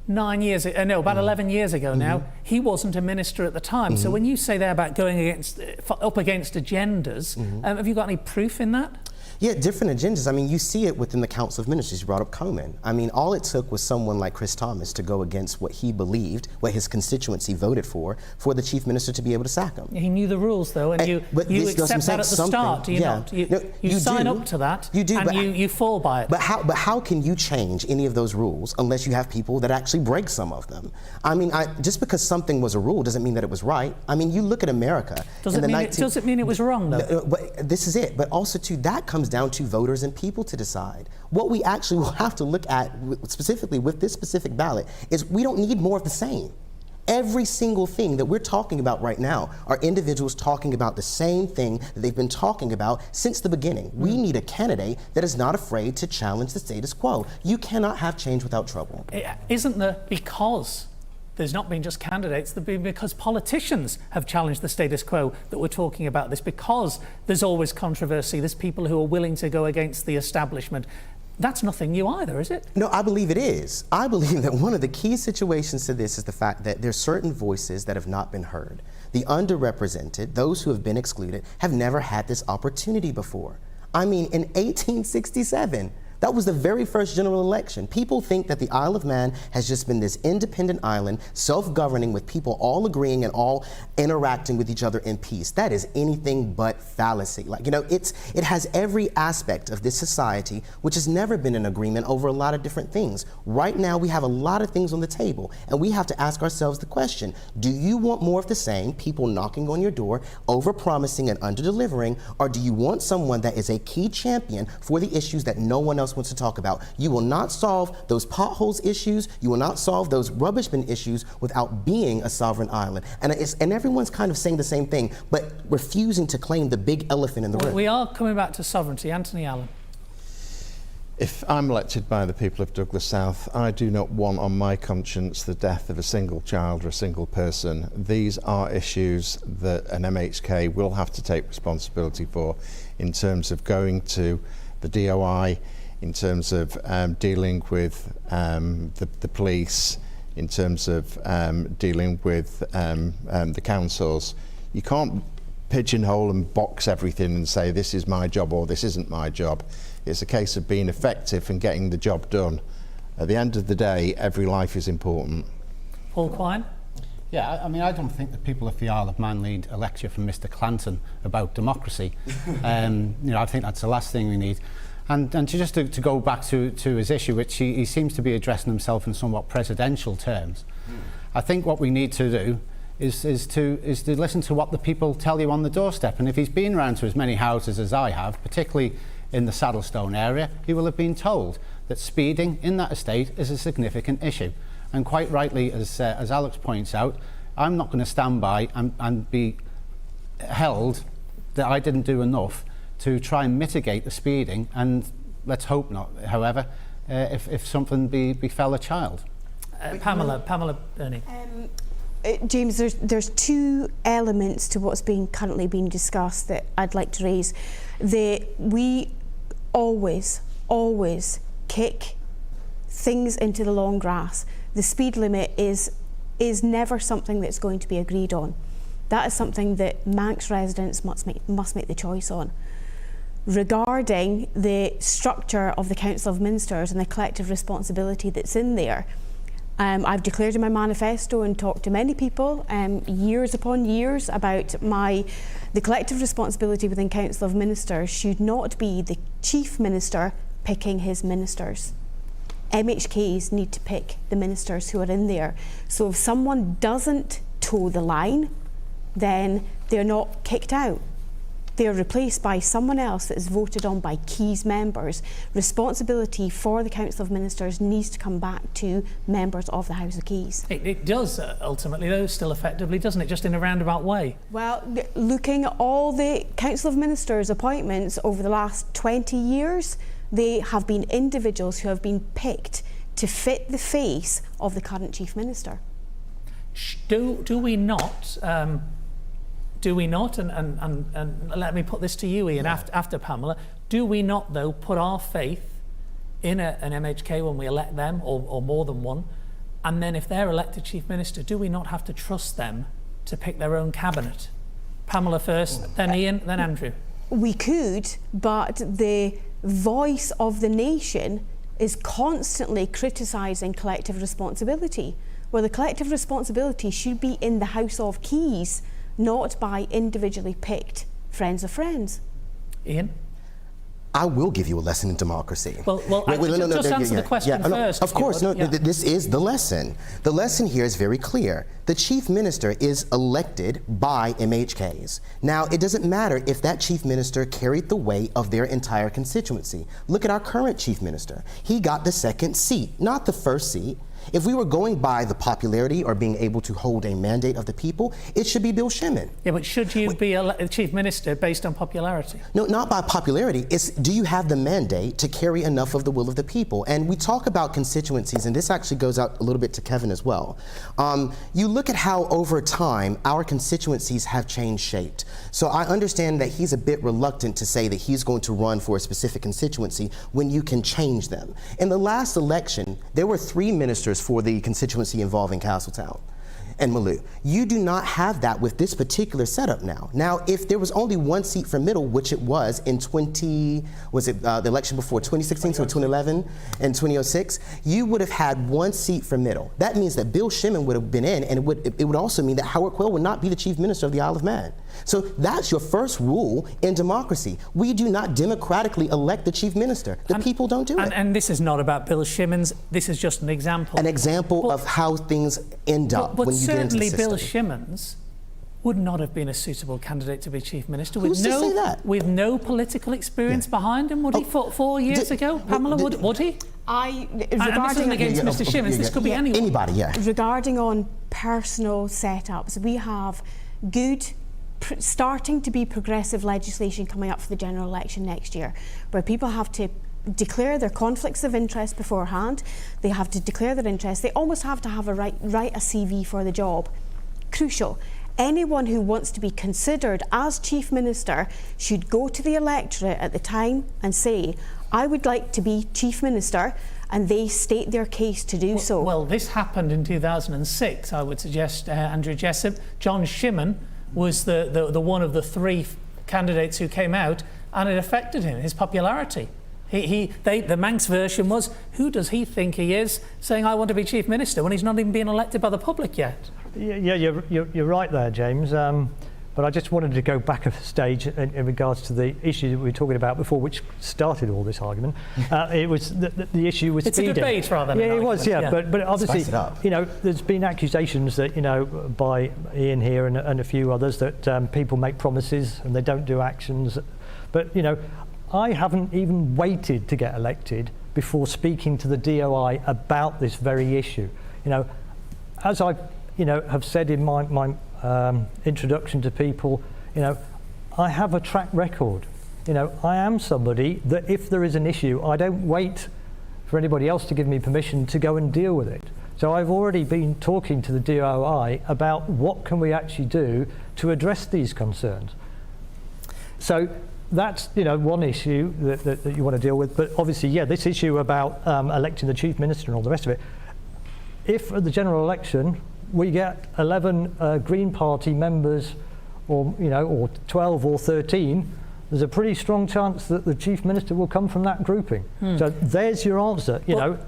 11 years ago now. He wasn't a minister at the time. So when you say there about going up against agendas, have you got any proof in that? Yeah, different agendas. I mean, you see it within the Council of Ministers. You brought up Quine. I mean, all it took was someone like Chris Thomas to go against what he believed, what his constituency voted for the Chief Minister to be able to sack him. He knew the rules, though, and you accept that at the start, do you not? You sign up to that, and you fall by it. But how can you change any of those rules unless you have people that actually break some of them? I mean, just because something was a rule doesn't mean that it was right. I mean, you look at America. Does it mean it was wrong, though? But this is it. But also, too, that comes down to voters and people to decide. What we actually will have to look at, specifically with this specific ballot, is we don't need more of the same. Every single thing that we're talking about right now are individuals talking about the same thing that they've been talking about since the beginning. We need a candidate that is not afraid to challenge the status quo. You cannot have change without trouble. Isn't there, because there's not been just candidates, there's been because politicians have challenged the status quo that we're talking about this, because there's always controversy, there's people who are willing to go against the establishment. That's nothing new either, is it? No, I believe it is. I believe that one of the key situations to this is the fact that there's certain voices that have not been heard. The underrepresented, those who have been excluded, have never had this opportunity before. I mean, in 1867, that was the very first general election. People think that the Isle of Man has just been this independent island, self-governing, with people all agreeing and all interacting with each other in peace. That is anything but fallacy. It has every aspect of this society which has never been in agreement over a lot of different things. Right now, we have a lot of things on the table, and we have to ask ourselves the question, do you want more of the same, people knocking on your door, over-promising and under-delivering, or do you want someone that is a key champion for the issues that no one else wants to talk about? You will not solve those potholes issues, you will not solve those rubbish bin issues without being a sovereign island. And everyone's kind of saying the same thing, but refusing to claim the big elephant in the room. We are coming back to sovereignty. Anthony Allen. If I'm elected by the people of Douglas South, I do not want on my conscience the death of a single child or a single person. These are issues that an MHK will have to take responsibility for in terms of going to the DOI, in terms of dealing with the police, in terms of dealing with the councils. You can't pigeonhole and box everything and say this is my job or this isn't my job. It's a case of being effective and getting the job done. At the end of the day, every life is important. Paul Quine? Yeah, I mean, I don't think the people of the Isle of Man need a lecture from Mr. Clanton about democracy. I think that's the last thing we need. And just to go back to his issue, which he seems to be addressing himself in somewhat presidential terms, I think what we need to do is to listen to what the people tell you on the doorstep. And if he's been around to as many houses as I have, particularly in the Saddlestone area, he will have been told that speeding in that estate is a significant issue. And quite rightly, as Alex points out, I'm not going to stand by and be held that I didn't do enough to try and mitigate the speeding, and let's hope not, however, if something befell a child. Pamela Birnie. James, there's two elements to what's currently being discussed that I'd like to raise. We always kick things into the long grass. The speed limit is never something that's going to be agreed on. That is something that Manx residents must make the choice on. Regarding the structure of the Council of Ministers and the collective responsibility that's in there, I've declared in my manifesto and talked to many people years upon years about the collective responsibility within Council of Ministers should not be the Chief Minister picking his ministers. MHKs need to pick the ministers who are in there. So if someone doesn't toe the line, then they're not kicked out. They're replaced by someone else that is voted on by Keys members. Responsibility for the Council of Ministers needs to come back to members of the House of Keys. It does ultimately, though, still effectively, doesn't it? Just in a roundabout way. Well, looking at all the Council of Ministers appointments over the last 20 years, they have been individuals who have been picked to fit the face of the current Chief Minister. Do we not, and let me put this to you, Ian, after Pamela, do we not, though, put our faith in an MHK when we elect them, or more than one, and then if they're elected Chief Minister, do we not have to trust them to pick their own cabinet? Pamela first, then Ian, then Andrew. We could, but the voice of the nation is constantly criticising collective responsibility. Well, the collective responsibility should be in the House of Keys, not by individually picked friends of friends. Ian? I will give you a lesson in democracy. Well, just answer the question first. Of course, this is the lesson. The lesson here is very clear. The Chief Minister is elected by MHKs. Now, it doesn't matter if that Chief Minister carried the weight of their entire constituency. Look at our current Chief Minister. He got the second seat, not the first seat. If we were going by the popularity or being able to hold a mandate of the people, it should be Bill Shimon. Yeah, but should you be a Chief Minister based on popularity? No, not by popularity. It's, do you have the mandate to carry enough of the will of the people? And we talk about constituencies, and this actually goes out a little bit to Kevin as well. You look at how over time our constituencies have changed shape. So I understand that he's a bit reluctant to say that he's going to run for a specific constituency when you can change them. In the last election, there were 3 ministers for the constituency involving Castletown and Maloo. You do not have that with this particular setup now. Now, if there was only 1 seat for Middle, which it was in the election before 2016, so 2011 and 2006, you would have had 1 seat for Middle. That means that Bill Shimon would have been in, and it would also mean that Howard Quill would not be the Chief Minister of the Isle of Man. So that's your first rule in democracy. We do not democratically elect the Chief Minister. The people don't do it. And this is not about Bill Shimon's, this is just an example. An example of how things end up when you get into the system. Certainly Bill Shimon's would not have been a suitable candidate to be Chief Minister with Who's to say that? With no political experience behind him, would he? 4 years ago, Pamela, would he? Regarding and this isn't against Mr. Shimon's, this could be anyone. Anybody, yeah. Regarding on personal setups, we have good starting to be progressive legislation coming up for the general election next year, where people have to declare their conflicts of interest beforehand. They have to declare their interests. They almost have to have write a CV for the job. Crucial. Anyone who wants to be considered as Chief Minister should go to the electorate at the time and say, I would like to be Chief Minister, and they state their case to do so. Well, this happened in 2006, I would suggest, Andrew Jessopp. John Shimon was the one of the 3 candidates who came out, and it affected him, his popularity. The Manx version was, who does he think he is, saying I want to be Chief Minister when he's not even been elected by the public yet? Yeah, you're right there, James. But I just wanted to go back a stage in regards to the issue that we were talking about before, which started all this argument. It was the issue with speeding. It's a debate rather than an argument. It was, yeah. But obviously, you know, there's been accusations that, you know, by Ian here and a few others that people make promises and they don't do actions. But, you know, I haven't even waited to get elected before speaking to the DOI about this very issue. You know, as I, have said in my introduction to people, I have a track record. I am somebody that if there is an issue, I don't wait for anybody else to give me permission to go and deal with it. So I've already been talking to the DOI about what can we actually do to address these concerns. So that's one issue that you want to deal with. But obviously, this issue about electing the Chief Minister and all the rest of it. If at the general election we get 11 Green Party members, or 12 or 13, there's a pretty strong chance that the Chief Minister will come from that grouping. So there's your answer.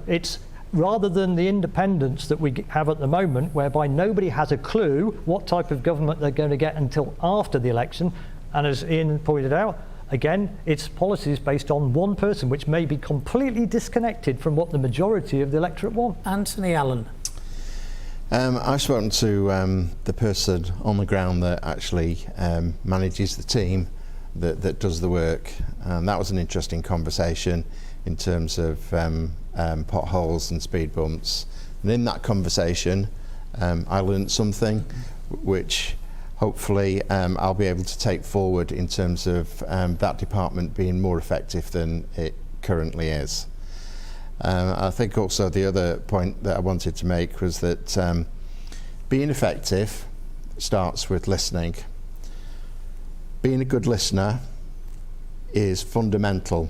It's rather than the independence that we have at the moment, whereby nobody has a clue what type of government they're going to get until after the election. And as Ian pointed out, again, it's policies based on one person, which may be completely disconnected from what the majority of the electorate want. Anthony Allen. I've spoken to the person on the ground that actually manages the team that does the work, and that was an interesting conversation in terms of potholes and speed bumps. And in that conversation, I learned something which hopefully I'll be able to take forward in terms of that department being more effective than it currently is. I think also the other point that I wanted to make was that being effective starts with listening. Being a good listener is fundamental.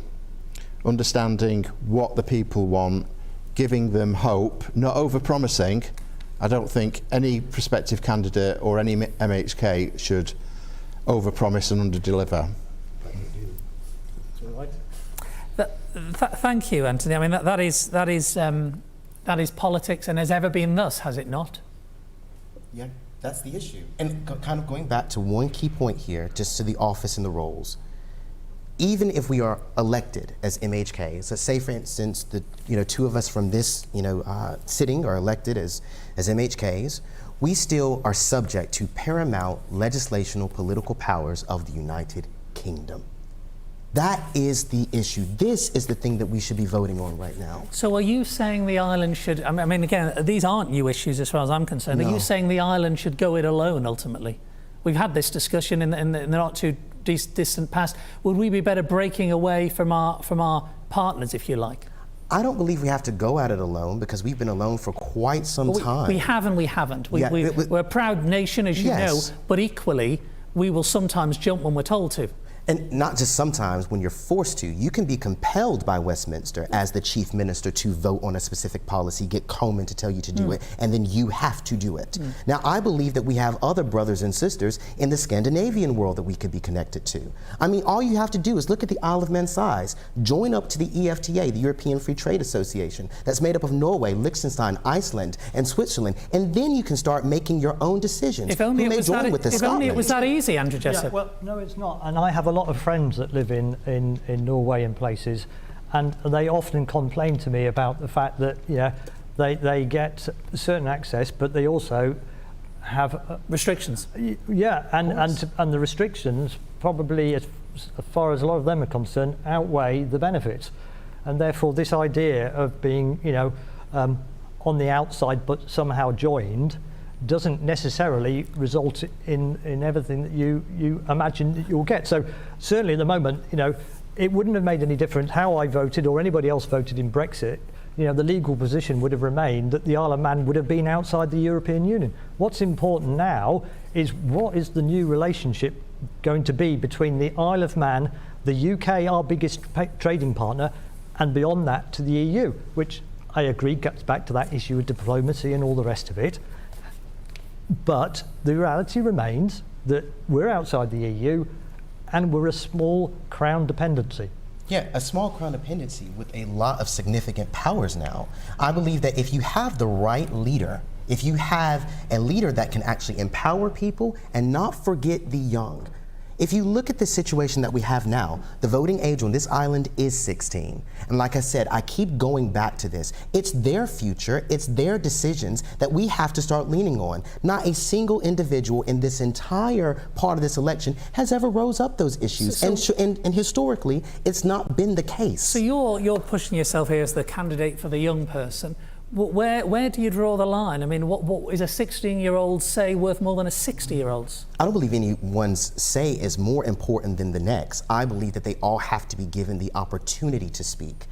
Understanding what the people want, giving them hope, not over-promising. I don't think any prospective candidate or any MHK should over-promise and under-deliver. Thank you, Anthony. I mean, that is politics, and has ever been thus, has it not? Yeah, that's the issue. And kind of going back to one key point here, just to the office and the roles. Even if we are elected as MHKs, so say for instance, the two of us from this sitting are elected as MHKs, we still are subject to paramount legislational political powers of the United Kingdom. That is the issue. This is the thing that we should be voting on right now. So are you saying the island should, I mean, again, these aren't new issues as far as I'm concerned. No. Are you saying the island should go it alone ultimately? We've had this discussion in the not too distant past. Would we be better breaking away from our partners, if you like? I don't believe we have to go at it alone, because we've been alone for quite some time. We have and we haven't. We're a proud nation, as you know, but equally, we will sometimes jump when we're told to. And not just sometimes, when you're forced to, you can be compelled by Westminster as the Chief Minister to vote on a specific policy, get Coleman to tell you to do it, and then you have to do it. Now, I believe that we have other brothers and sisters in the Scandinavian world that we could be connected to. I mean, all you have to do is look at the Isle of Man size, join up to the EFTA, the European Free Trade Association, that's made up of Norway, Liechtenstein, Iceland, and Switzerland, and then you can start making your own decisions. If only it was that easy, Andrew Jessopp. Yeah, well, no, it's not. And I have a lot of friends that live in Norway and places, and they often complain to me about the fact that they get certain access, but they also have restrictions. Yeah, and the restrictions probably, as far as a lot of them are concerned, outweigh the benefits, and therefore this idea of being on the outside but somehow joined doesn't necessarily result in everything that you imagine that you'll get. So certainly at the moment, it wouldn't have made any difference how I voted or anybody else voted in Brexit. The legal position would have remained that the Isle of Man would have been outside the European Union. What's important now is what is the new relationship going to be between the Isle of Man, the UK, our biggest trading partner, and beyond that to the EU, which I agree gets back to that issue of diplomacy and all the rest of it. But the reality remains that we're outside the EU and we're a small crown dependency. Yeah, a small crown dependency with a lot of significant powers now. I believe that if you have the right leader, if you have a leader that can actually empower people and not forget the young, If you look at the situation that we have now, the voting age on this island is 16. And like I said, I keep going back to this. It's their future, it's their decisions that we have to start leaning on. Not a single individual in this entire part of this election has ever rose up those issues. And historically, it's not been the case. So you're pushing yourself here as the candidate for the young person. Where do you draw the line? I mean, what is a 16-year-old's say worth more than a 60-year-old's? I don't believe anyone's say is more important than the next. I believe that they all have to be given the opportunity to speak.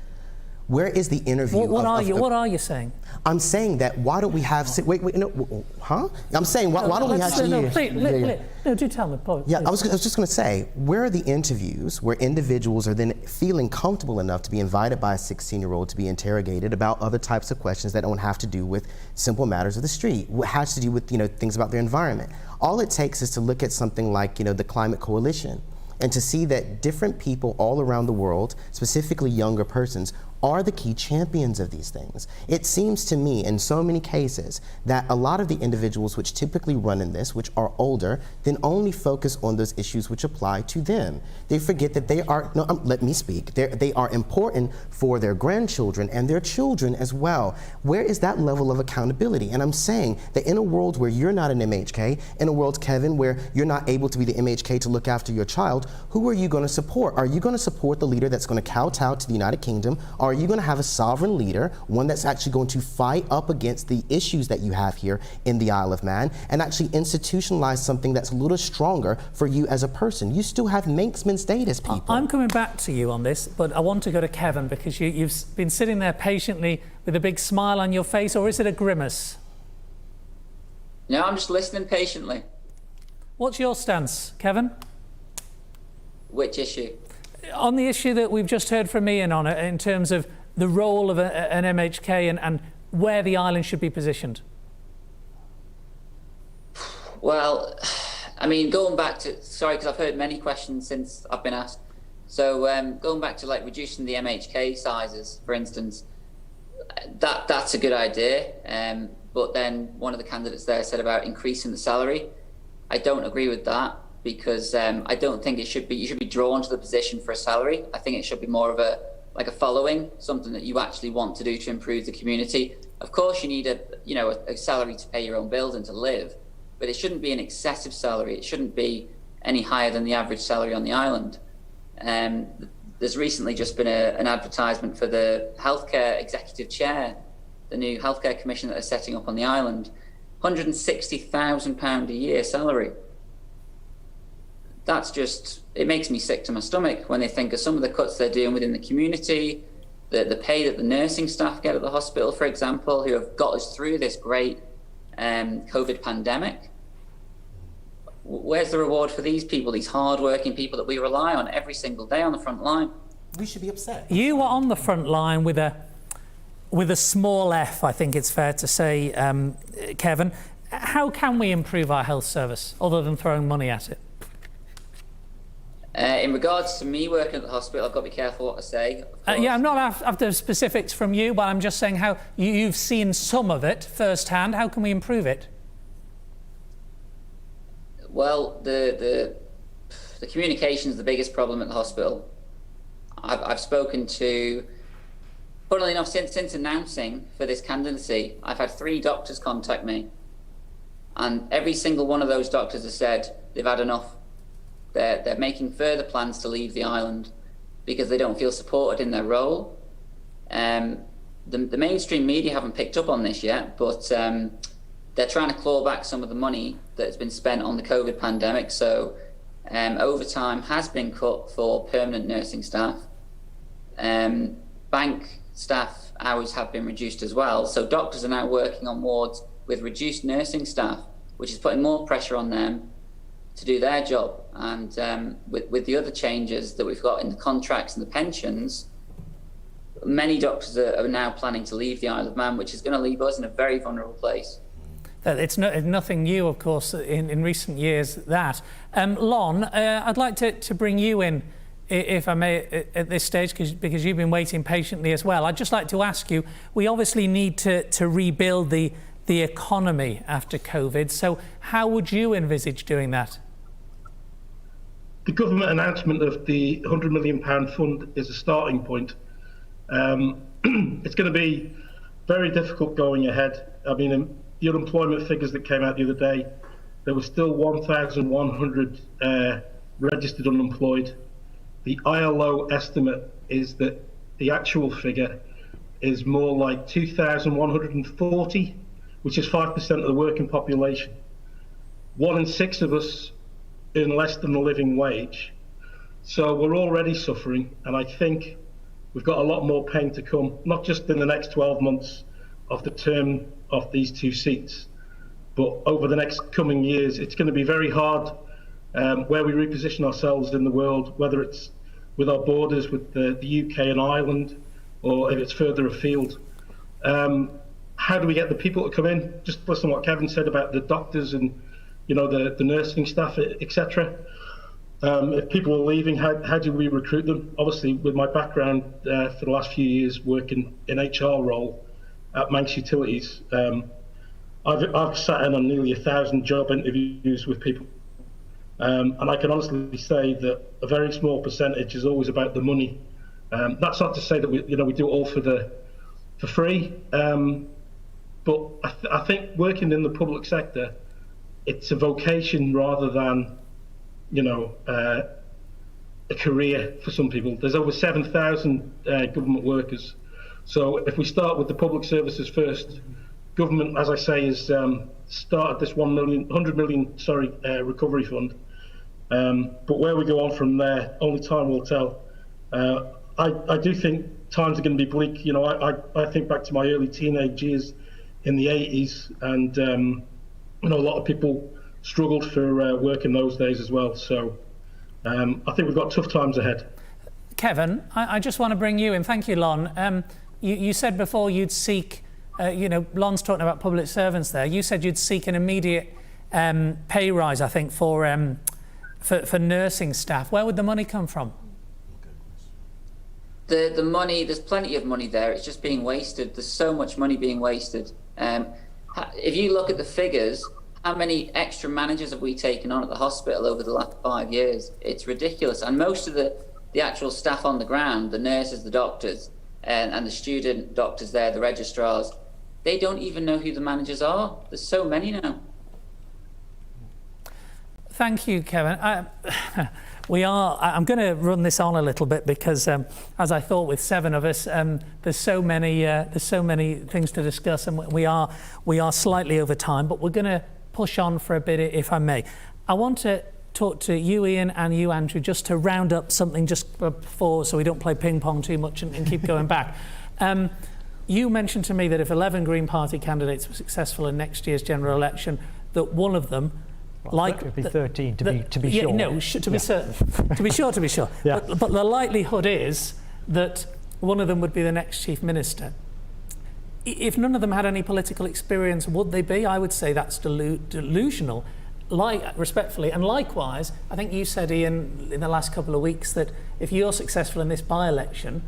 Where is the interview? What are you saying? I'm saying that why don't we have... Wait, no, huh? I'm saying why don't we have... No, do tell me, please. Yeah, I was just going to say, where are the interviews where individuals are then feeling comfortable enough to be invited by a 16-year-old to be interrogated about other types of questions that don't have to do with simple matters of the street, what has to do with things about their environment? All it takes is to look at something like the Climate Coalition and to see that different people all around the world, specifically younger persons, are the key champions of these things. It seems to me in so many cases that a lot of the individuals which typically run in this, which are older, then only focus on those issues which apply to them. They forget that they are, let me speak, they are important for their grandchildren and their children as well. Where is that level of accountability? And I'm saying that in a world where you're not an MHK, in a world, Kevin, where you're not able to be the MHK to look after your child, who are you going to support? Are you going to support the leader that's going to kowtow to the United Kingdom? Are you going to have a sovereign leader, one that's actually going to fight up against the issues that you have here in the Isle of Man and actually institutionalize something that's a little stronger for you as a person? You still have Manxman status, people. I'm coming back to you on this, but I want to go to Kevin because you've been sitting there patiently with a big smile on your face, or is it a grimace? No, I'm just listening patiently. What's your stance, Kevin? Which issue? On the issue that we've just heard from Ian on it, in terms of the role of an MHK and where the island should be positioned. Well, I mean, going back to, sorry, because I've heard many questions since I've been asked. So going back to like reducing the MHK sizes, for instance, that's a good idea. But then one of the candidates there said about increasing the salary. I don't agree with that, because I don't think you should be drawn to the position for a salary. I think it should be more of a following, something that you actually want to do to improve the community. Of course, you need a salary to pay your own bills and to live, but it shouldn't be an excessive salary. It shouldn't be any higher than the average salary on the island. There's recently just been an advertisement for the healthcare executive chair, the new healthcare commission that they're setting up on the island, £160,000 a year salary. That's just, it makes me sick to my stomach when they think of some of the cuts they're doing within the community, the pay that the nursing staff get at the hospital, for example, who have got us through this great COVID pandemic. Where's the reward for these people, these hard-working people that we rely on every single day on the front line? We should be upset. You were on the front line with a small f, I think it's fair to say, Kevin. How can we improve our health service other than throwing money at it? In regards to me working at the hospital, I've got to be careful what I say. Yeah, I'm not after specifics from you, but I'm just saying how you've seen some of it firsthand. How can we improve it? Well, the communication is the biggest problem at the hospital. I've spoken to, funnily enough, since announcing for this candidacy, I've had 3 doctors contact me, and every single one of those doctors has said they've had enough. They're making further plans to leave the island because they don't feel supported in their role. The mainstream media haven't picked up on this yet, but they're trying to claw back some of the money that has been spent on the COVID pandemic. So overtime has been cut for permanent nursing staff. Bank staff hours have been reduced as well. So doctors are now working on wards with reduced nursing staff, which is putting more pressure on them to do their job. And with the other changes that we've got in the contracts and the pensions, many doctors are now planning to leave the Isle of Man, which is going to leave us in a very vulnerable place. It's nothing new, of course, in recent years, that. Lon, I'd like to bring you in, if I may, at this stage, because you've been waiting patiently as well. I'd just like to ask you, we obviously need to rebuild the economy after COVID, so how would you envisage doing that? the government announcement of the £100 million fund is a starting point. It's going to be very difficult going ahead. I mean, the unemployment figures that came out the other day, there were still 1,100 registered unemployed. The ILO estimate is that the actual figure is more like 2,140, which is 5% of the working population. 1 in 6 of us earn less than the living wage. So we're already suffering, and I think we've got a lot more pain to come, not just in the next 12 months of the term of these 2 seats, but over the next coming years. It's going to be very hard where we reposition ourselves in the world, whether it's with our borders with the UK and Ireland, or if it's further afield. How do we get the people to come in? Just listen to what Kevin said about the doctors and the nursing staff, etc. If people are leaving, how do we recruit them? Obviously, with my background for the last few years working in HR role at Manx Utilities, I've sat in on nearly 1,000 job interviews with people, and I can honestly say that a very small percentage is always about the money. That's not to say that we do it all for free, but I think working in the public sector, it's a vocation rather than a career for some people. There's over 7,000 government workers. So if we start with the public services first, government, as I say, has started this 100 million recovery fund. But where we go on from there, only time will tell. I do think times are going to be bleak. I think back to my early teenage years in the 80s, and a lot of people struggled for work in those days as well. So I think we've got tough times ahead. Kevin, I just want to bring you in. Thank you, Lon. You said before you'd seek, Lon's talking about public servants there. You said you'd seek an immediate pay rise, I think, for nursing staff. Where would the money come from? The money, there's plenty of money there. It's just being wasted. There's so much money being wasted. If you look at the figures, how many extra managers have we taken on at the hospital over the last 5 years? It's ridiculous. And most of the actual staff on the ground, the nurses, the doctors, and the student doctors there, the registrars, they don't even know who the managers are. There's so many now. Thank you, Kevin. I'm going to run this on a little bit because, as I thought, with 7 of us, there's so many things to discuss, and we are slightly over time. But we're going to push on for a bit, if I may. I want to talk to you, Ian, and you, Andrew, just to round up something just before, so we don't play ping pong too much and keep going back. You mentioned to me that if 11 Green Party candidates were successful in next year's general election, that one of them, it would be 13 to be sure. No, to be certain. to be sure. Yeah. But the likelihood is that one of them would be the next Chief Minister. If none of them had any political experience, would they be? I would say that's delusional, respectfully. And likewise, I think you said, Ian, in the last couple of weeks, that if you're successful in this by-election,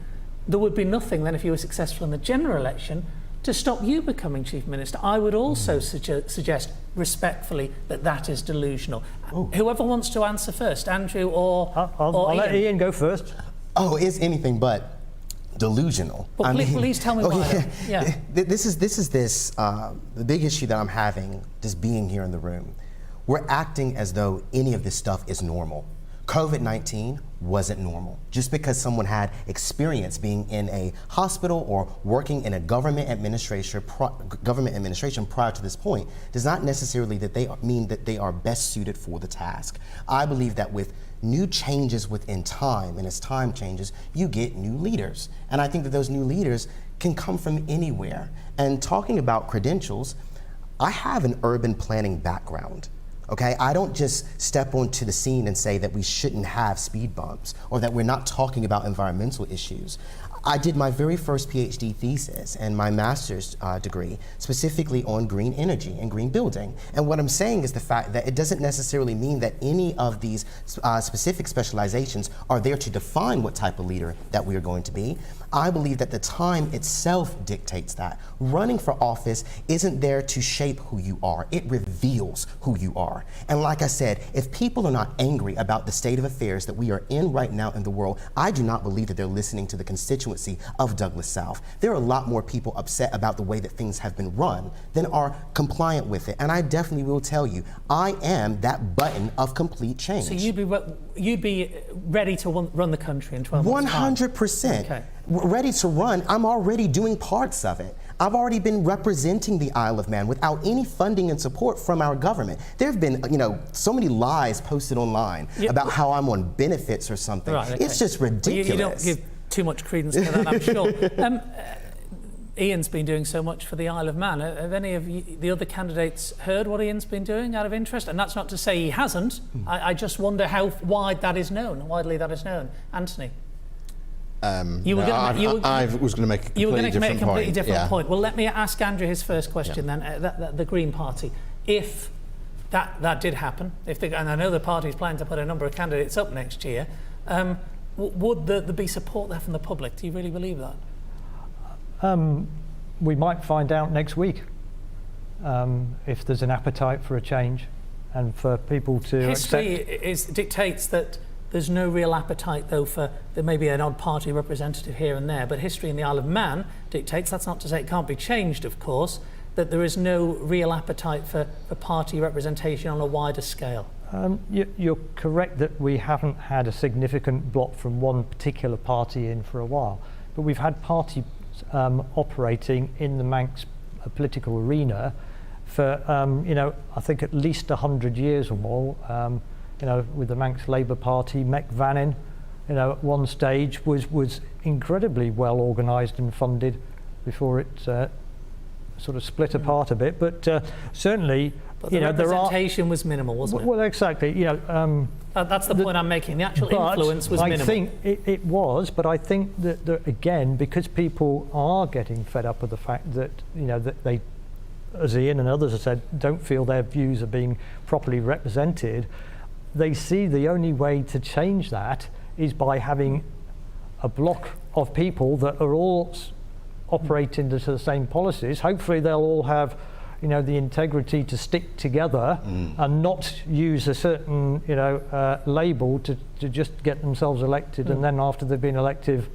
there would be nothing then if you were successful in the general election to stop you becoming Chief Minister. I would also suggest respectfully that is delusional. Ooh. Whoever wants to answer first, Andrew or I'll let Ian go first. Oh, it's anything but delusional. But please tell me why. Yeah. This is the big issue that I'm having just being here in the room. We're acting as though any of this stuff is normal. COVID-19 wasn't normal. Just because someone had experience being in a hospital or working in a government administration prior to this point does not necessarily mean that they are best suited for the task. I believe that with new changes within time, and as time changes, you get new leaders. And I think that those new leaders can come from anywhere. And talking about credentials, I have an urban planning background. Okay, I don't just step onto the scene and say that we shouldn't have speed bumps or that we're not talking about environmental issues. I did my very first PhD thesis and my master's degree specifically on green energy and green building. And what I'm saying is the fact that it doesn't necessarily mean that any of these specific specializations are there to define what type of leader that we are going to be. I believe that the time itself dictates that. Running for office isn't there to shape who you are, it reveals who you are. And like I said, if people are not angry about the state of affairs that we are in right now in the world, I do not believe that they're listening to the constituency of Douglas South. There are a lot more people upset about the way that things have been run than are compliant with it. And I definitely will tell you, I am that button of complete change. So you'd be ready to run the country in 12 months' time? 100%. Okay. Ready to run. I'm already doing parts of it. I've already been representing the Isle of Man without any funding and support from our government. There have been, so many lies posted online about how I'm on benefits or something. Right, okay. It's just ridiculous. You don't give too much credence to that, I'm sure. Ian's been doing so much for the Isle of Man. Have any of the other candidates heard what Ian's been doing out of interest? And that's not to say he hasn't. I just wonder how widely that is known. Anthony? I was going to make a completely different point. Well, let me ask Andrew his first question then. The Green Party, if that did happen, and I know the party's planning to put a number of candidates up next year, would there be support there from the public? Do you really believe that? We might find out next week if there's an appetite for a change and for people to accept. Dictates that there's no real appetite, though, for there may be an odd party representative here and there, but history in the Isle of Man dictates, that's not to say it can't be changed, of course, that there is no real appetite for party representation on a wider scale. You're correct that we haven't had a significant block from one particular party in for a while, but we've had parties operating in the Manx political arena for, I think at least 100 years or more. With the Manx Labour Party, Mec Vannin, at one stage was incredibly well organised and funded before it sort of split apart a bit. But certainly, but the representation was minimal, wasn't it? Well, exactly. That's the point I'm making. The actual influence was minimal. I think it was, but I think that again, because people are getting fed up with the fact that that they, as Ian and others have said, don't feel their views are being properly represented. They see the only way to change that is by having a block of people that are all operating to the same policies. Hopefully they'll all have the integrity to stick together and not use a certain label to just get themselves elected and then after they've been elected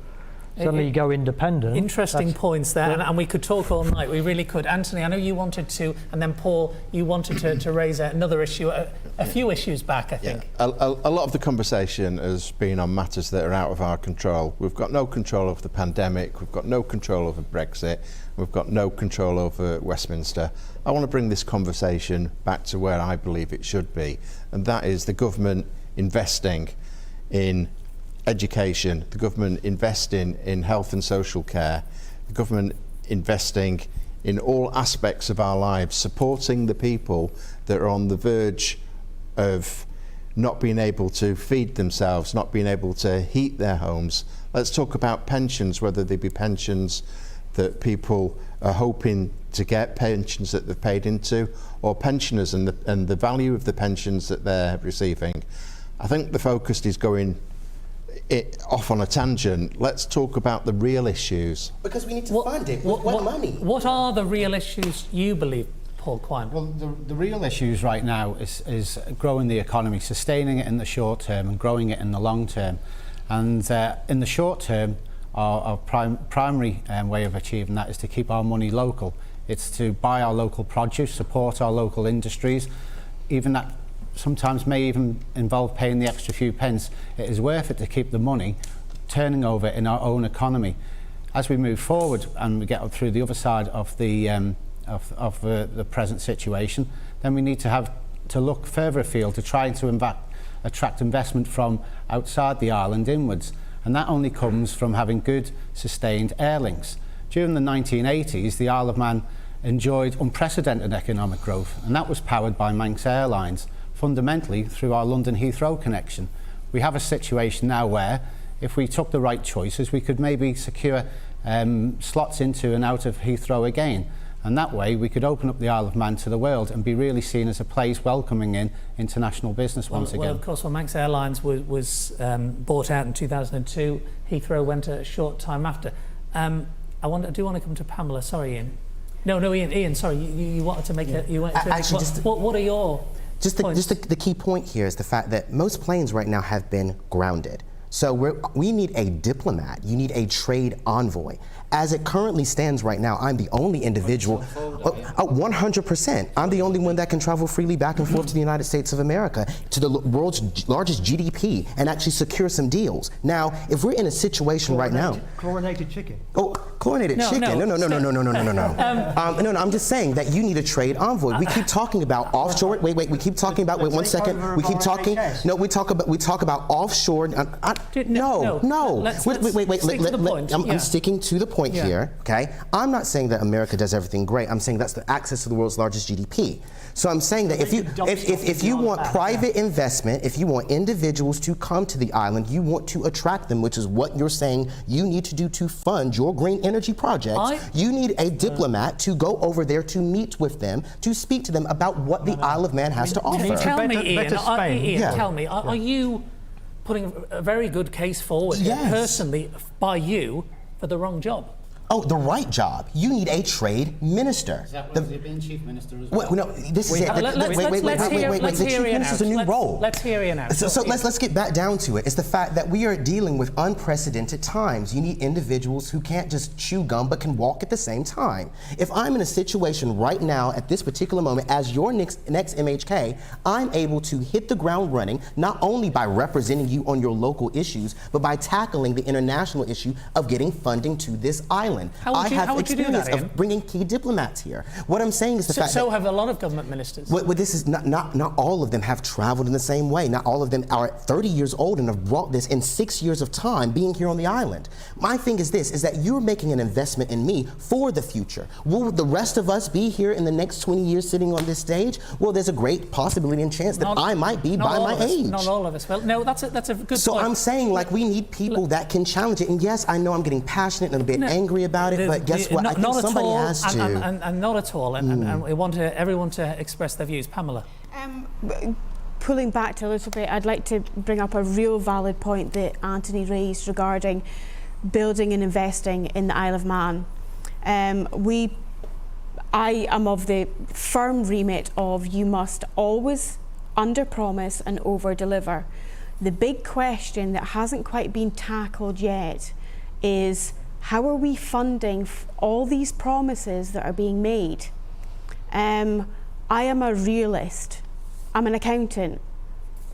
suddenly go independent. Interesting points there, and we could talk all night, we really could. Anthony, I know you wanted to, and then Paul, you wanted to raise another issue, a few issues back, I think. A lot of the conversation has been on matters that are out of our control. We've got no control over the pandemic, we've got no control over Brexit, we've got no control over Westminster. I want to bring this conversation back to where I believe it should be, and that is the government investing in education, the government investing in health and social care, the government investing in all aspects of our lives, supporting the people that are on the verge of not being able to feed themselves, not being able to heat their homes. Let's talk about pensions, whether they be pensions that people are hoping to get, pensions that they've paid into, or pensioners and the value of the pensions that they're receiving. I think the focus is going off on a tangent. Let's talk about the real issues. Because we need to fund it. What money? What are the real issues you believe, Paul Quine? Well, the real issues right now is growing the economy, sustaining it in the short term and growing it in the long term. And in the short term, our primary way of achieving that is to keep our money local. It's to buy our local produce, support our local industries. Even that sometimes may even involve paying the extra few pence. It is worth it to keep the money turning over in our own economy. As we move forward and we get up through the other side of the present situation, then we need to look further afield to try to attract investment from outside the island inwards, and that only comes from having good sustained air links. During the 1980s, the Isle of Man enjoyed unprecedented economic growth, and that was powered by Manx Airlines, fundamentally through our London Heathrow connection. We have a situation now where if we took the right choices, we could maybe secure slots into and out of Heathrow again. And that way we could open up the Isle of Man to the world and be really seen as a place welcoming in international business once again. Well, of course, when Manx Airlines was bought out in 2002, Heathrow went a short time after. I do want to come to Pamela. Sorry, Ian. No, Ian, sorry, you wanted to make what are your points? The key point here is the fact that most planes right now have been grounded. So we need a diplomat, you need a trade envoy. As it currently stands right now, I'm the only individual, 100%. I'm the only one that can travel freely back and forth to the United States of America, to the world's largest GDP, and actually secure some deals. Now, if we're in a situation right now... Chlorinated chicken. Oh, chlorinated chicken? No, I'm just saying that you need a trade envoy. We keep talking about offshore, we keep talking about, wait 1 second, we keep talking, we talk about offshore, I'm sticking to the point here, okay? I'm not saying that America does everything great. I'm saying that's the access to the world's largest GDP. So I'm saying that if you want private investment, if you want individuals to come to the island, you want to attract them, which is what you're saying you need to do to fund your green energy projects. You need a diplomat to go over there to meet with them, to speak to them about what the Isle of Man has to offer. Tell me, are you putting a very good case forward here, personally, by you, for the wrong job? Oh, the right job. You need a trade minister. Is that what you're being chief minister as well? Well, no, this is it. The chief minister is a new role. Let's hear you now. So let's get back down to it. It's the fact that we are dealing with unprecedented times. You need individuals who can't just chew gum but can walk at the same time. If I'm in a situation right now at this particular moment as your next MHK, I'm able to hit the ground running, not only by representing you on your local issues, but by tackling the international issue of getting funding to this island. How would you do that, of bringing key diplomats here. What I'm saying is the fact that... So have a lot of government ministers. Well, this is not all of them have traveled in the same way. Not all of them are 30 years old and have brought this in 6 years of time being here on the island. My thing is this, is that you're making an investment in me for the future. Will the rest of us be here in the next 20 years sitting on this stage? Well, there's a great possibility and chance that I might be by my age. Not all of us. Well, no, that's a good point. So I'm saying, like, we need people that can challenge it. And yes, I know I'm getting passionate and a bit angry about it, but guess what? I think somebody has to. And not at all. And we want everyone to express their views. Pamela. Pulling back a little bit, I'd like to bring up a real valid point that Anthony raised regarding building and investing in the Isle of Man. I am of the firm remit of you must always under-promise and over-deliver. The big question that hasn't quite been tackled yet is, how are we funding all these promises that are being made? I am a realist. I'm an accountant.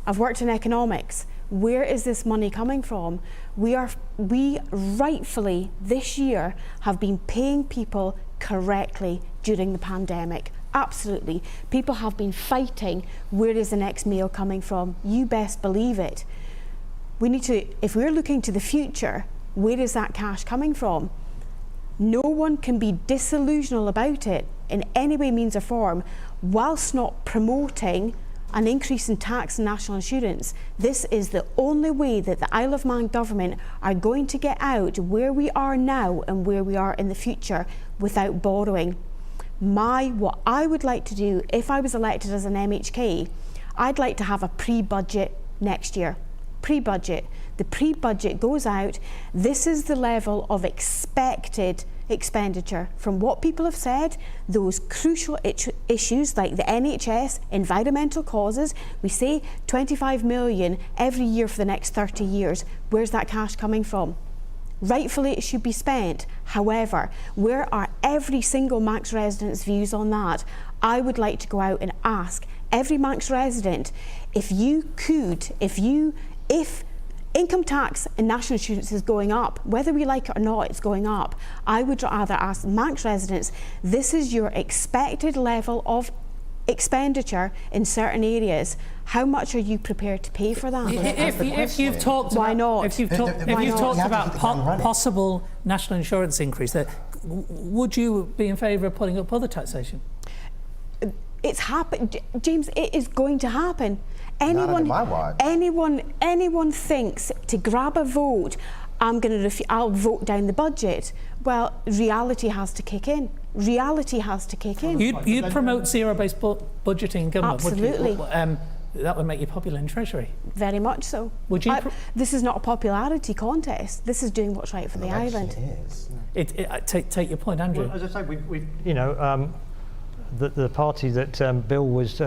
I've worked in economics. Where is this money coming from? We rightfully this year have been paying people correctly during the pandemic. Absolutely. People have been fighting, where is the next meal coming from? You best believe it. We need to, if we're looking to the future, where is that cash coming from? No one can be disillusional about it in any way, means or form, whilst not promoting an increase in tax and national insurance. This is the only way that the Isle of Man government are going to get out where we are now and where we are in the future without borrowing. What I would like to do if I was elected as an MHK, I'd like to have a pre-budget next year. Pre-budget. The pre-budget goes out. This is the level of expected expenditure from what people have said, those crucial issues like the NHS, environmental causes. We say 25 million every year for the next 30 years. Where's that cash coming from? Rightfully it should be spent. However, where are every single Manx resident's views on that? I would like to go out and ask every Manx resident, if income tax and national insurance is going up, whether we like it or not, it's going up. I would rather ask Manx residents, this is your expected level of expenditure in certain areas. How much are you prepared to pay for that? If you've talked about possible national insurance increase, would you be in favour of putting up other taxation? It's happened, James. It is going to happen. under my watch. Anyone thinks to grab a vote, I'll vote down the budget. Well, reality has to kick in. Reality has to kick in. You'd promote zero-based budgeting in government, Absolutely. would you? That would make you popular in Treasury. Very much so. Would you? This is not a popularity contest. This is doing what's right for the island. Take your point, Andrew. Well, as I say, the party that Bill was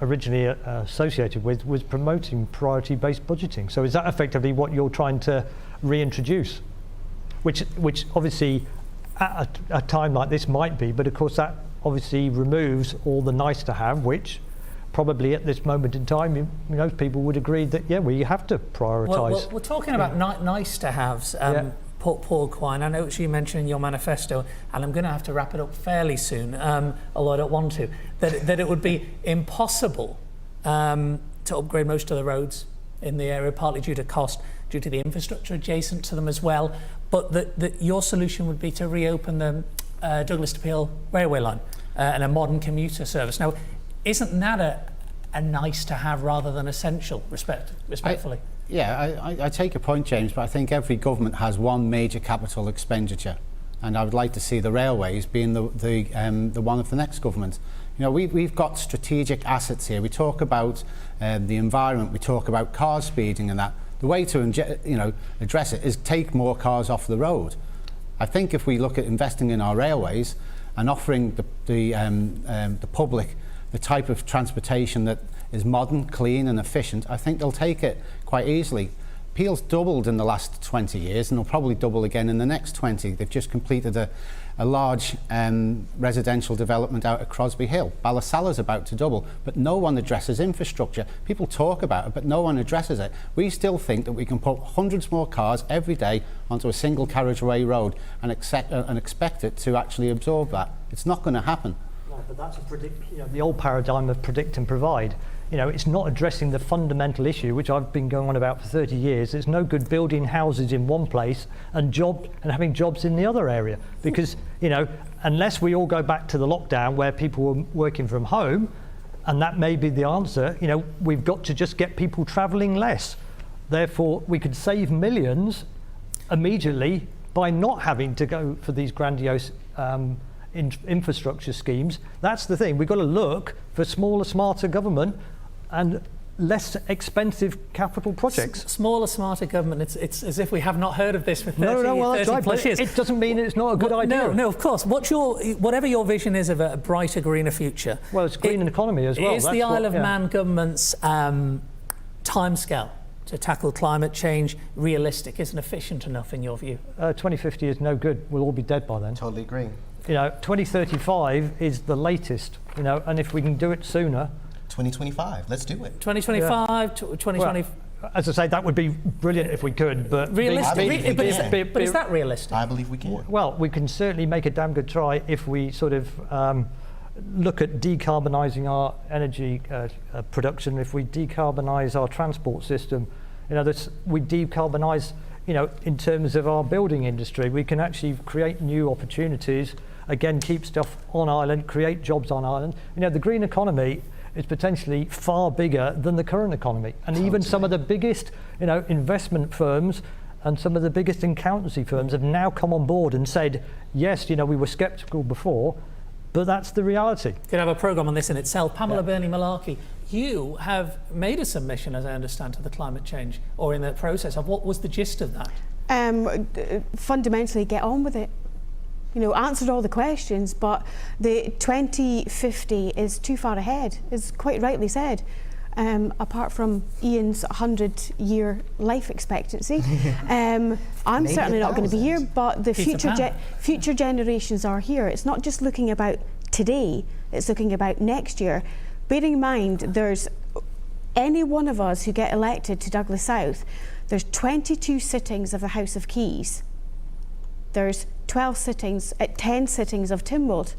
originally associated with was promoting priority-based budgeting. So is that effectively what you're trying to reintroduce? Which obviously at a time like this might be, but of course that obviously removes all the nice to have, which probably at this moment in time most people would agree that we have to prioritise. Well, we're talking about nice to haves. Paul Quine, I know you mentioned in your manifesto, and I'm going to have to wrap it up fairly soon, although I don't want to, that it would be impossible to upgrade most of the roads in the area, partly due to cost, due to the infrastructure adjacent to them as well, but that your solution would be to reopen the Douglas to Peel railway line and a modern commuter service. Now, isn't that a nice to have rather than essential, respectfully? I take your point, James, but I think every government has one major capital expenditure, and I would like to see the railways being the one of the next government. You know, we've got strategic assets here. We talk about the environment, we talk about car speeding and that. The way to address it is take more cars off the road. I think if we look at investing in our railways and offering the public the type of transportation that is modern, clean and efficient, I think they'll take it quite easily. Peel's doubled in the last 20 years and will probably double again in the next 20. They've just completed a large residential development out at Crosby Hill. Ballasala's about to double, but no one addresses infrastructure. People talk about it, but no one addresses it. We still think that we can put hundreds more cars every day onto a single carriageway road and expect it to actually absorb that. It's not going to happen. No, but that's the old paradigm of predict and provide. It's not addressing the fundamental issue, which I've been going on about for 30 years. It's no good building houses in one place and having jobs in the other area. Because, unless we all go back to the lockdown where people were working from home, and that may be the answer, we've got to just get people travelling less. Therefore, we could save millions immediately by not having to go for these grandiose infrastructure schemes. That's the thing. We've got to look for smaller, smarter government and less expensive capital projects. Smaller, smarter government. It's as if we have not heard of this for 30 that's right, plus years. It doesn't mean it's not a good idea. No, of course. Whatever your vision is of a brighter, greener future. Well, it's green economy as well. Is the Isle of Man government's timescale to tackle climate change realistic? Isn't efficient enough in your view? 2050 is no good. We'll all be dead by then. Totally agree. 2035 is the latest, and if we can do it sooner. 2025, let's do it. 2025, 2020. Well, as I say, that would be brilliant if we could, but realistic. But is that realistic? I believe we can. Well, we can certainly make a damn good try if we sort of look at decarbonising our energy production. If we decarbonise our transport system, we decarbonise. In terms of our building industry, we can actually create new opportunities, again, keep stuff on island, create jobs on island. The green economy is potentially far bigger than the current economy. And even some of the biggest, investment firms and some of the biggest accountancy firms have now come on board and said, yes, we were sceptical before, but that's the reality. Could have a programme on this in itself. Pamela Birnie-Malarkey, you have made a submission, as I understand, to the climate change, or in the process of. What was the gist of that? Fundamentally, get on with it. Answered all the questions, but the 2050 is too far ahead, is quite rightly said. Apart from Ian's 100-year life expectancy, I'm certainly not going to be here, but the future generations are here. It's not just looking about today, it's looking about next year. Bearing in mind, there's any one of us who get elected to Douglas South, there's 22 sittings of the House of Keys. There's 10 sittings of Tynwald.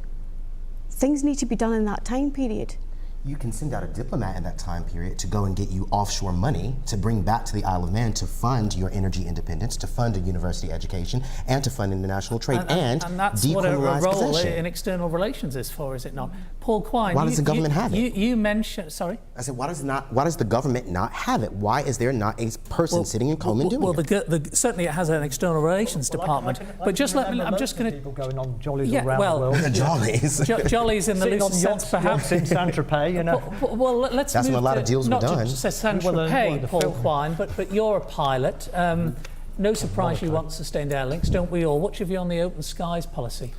Things need to be done in that time period. you can send out a diplomat in that time period to go and get you offshore money to bring back to the Isle of Man to fund your energy independence, to fund a university education, and to fund international trade, and that's what a decriminalize role possession. in external relations is for, is it not? Paul Quine, Why does the government have it? You mentioned, sorry? I said, why does the government not have it? Why is there not a person sitting in Coleman doing it? Certainly it has an external relations department, but just let me, I'm just going to... People going on jollies Yeah, around well, the world. The jollies. Jollies in the Sitting on loosest sense, perhaps. yachts in Saint-Tropez, you know. Well, let's That's move when a lot to, of deals were not done. to Saint-Tropez, Well, the Paul film. Quine, but you're a pilot. No surprise you want sustained air links, don't we all? What's your view on the open skies policy?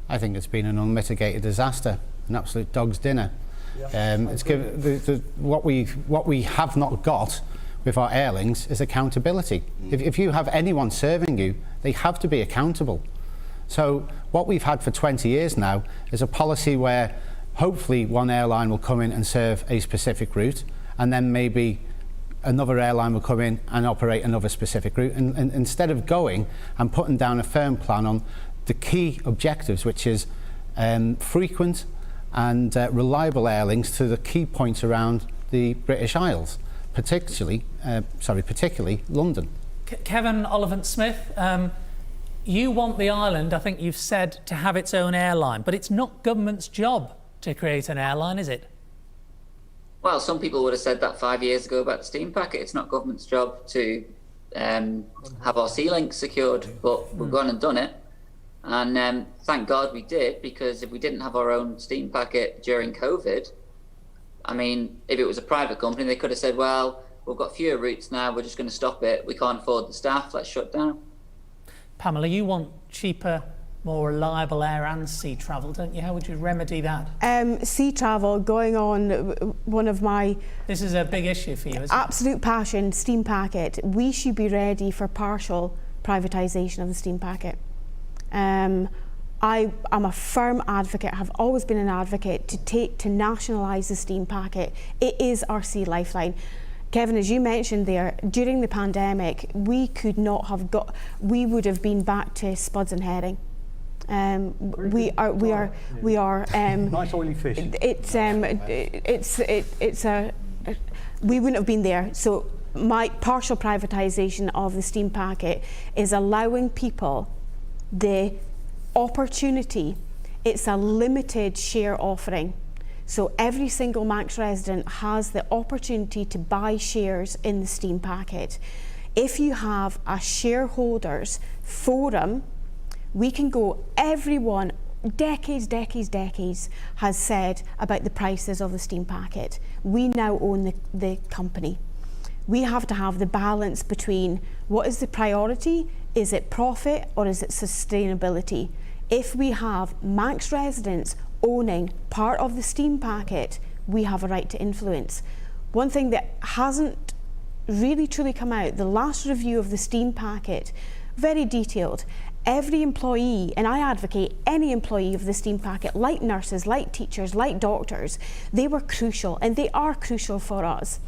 I think it's been an unmitigated disaster, an absolute dog's dinner. It's given what we have not got with our airlings is accountability. If you have anyone serving you, they have to be accountable. So what we've had for 20 years now is a policy where hopefully one airline will come in and serve a specific route, and then maybe another airline will come in and operate another specific route, and instead of going and putting down a firm plan on the key objectives, which is frequent and reliable air links to the key points around the British Isles, particularly London. Kevin Oliphant-Smith, you want the island, I think you've said, to have its own airline, but it's not government's job to create an airline, is it? Well, some people would have said that 5 years ago about the steam packet. It's not government's job to have our sea links secured, but we've gone and done it. And thank God we did, because if we didn't have our own steam packet during COVID, I mean, if it was a private company, they could have said, well, we've got fewer routes now, we're just going to stop it. We can't afford the staff, let's shut down. Pamela, you want cheaper, more reliable air and sea travel, don't you? How would you remedy that? Sea travel, going on one of my... This is a big issue for you, isn't it? Absolute passion, steam packet. We should be ready for partial privatisation of the steam packet. I'm a firm advocate, have always been an advocate to nationalise the steam packet. It is our sea lifeline. Kevin, as you mentioned there, during the pandemic, we would have been back to spuds and herring. We are. Nice oily fish. We wouldn't have been there. So my partial privatisation of the steam packet is allowing people the opportunity. It's a limited share offering. So every single Manx resident has the opportunity to buy shares in the steam packet. If you have a shareholders forum, we can go, everyone, decades has said about the prices of the steam packet. We now own the company. We have to have the balance between what is the priority, is it profit or is it sustainability? If we have Manx residents owning part of the steam packet, we have a right to influence. One thing that hasn't really truly come out, the last review of the steam packet, very detailed. Every employee, and I advocate any employee of the steam packet, like nurses, like teachers, like doctors, they were crucial, and they are crucial for us.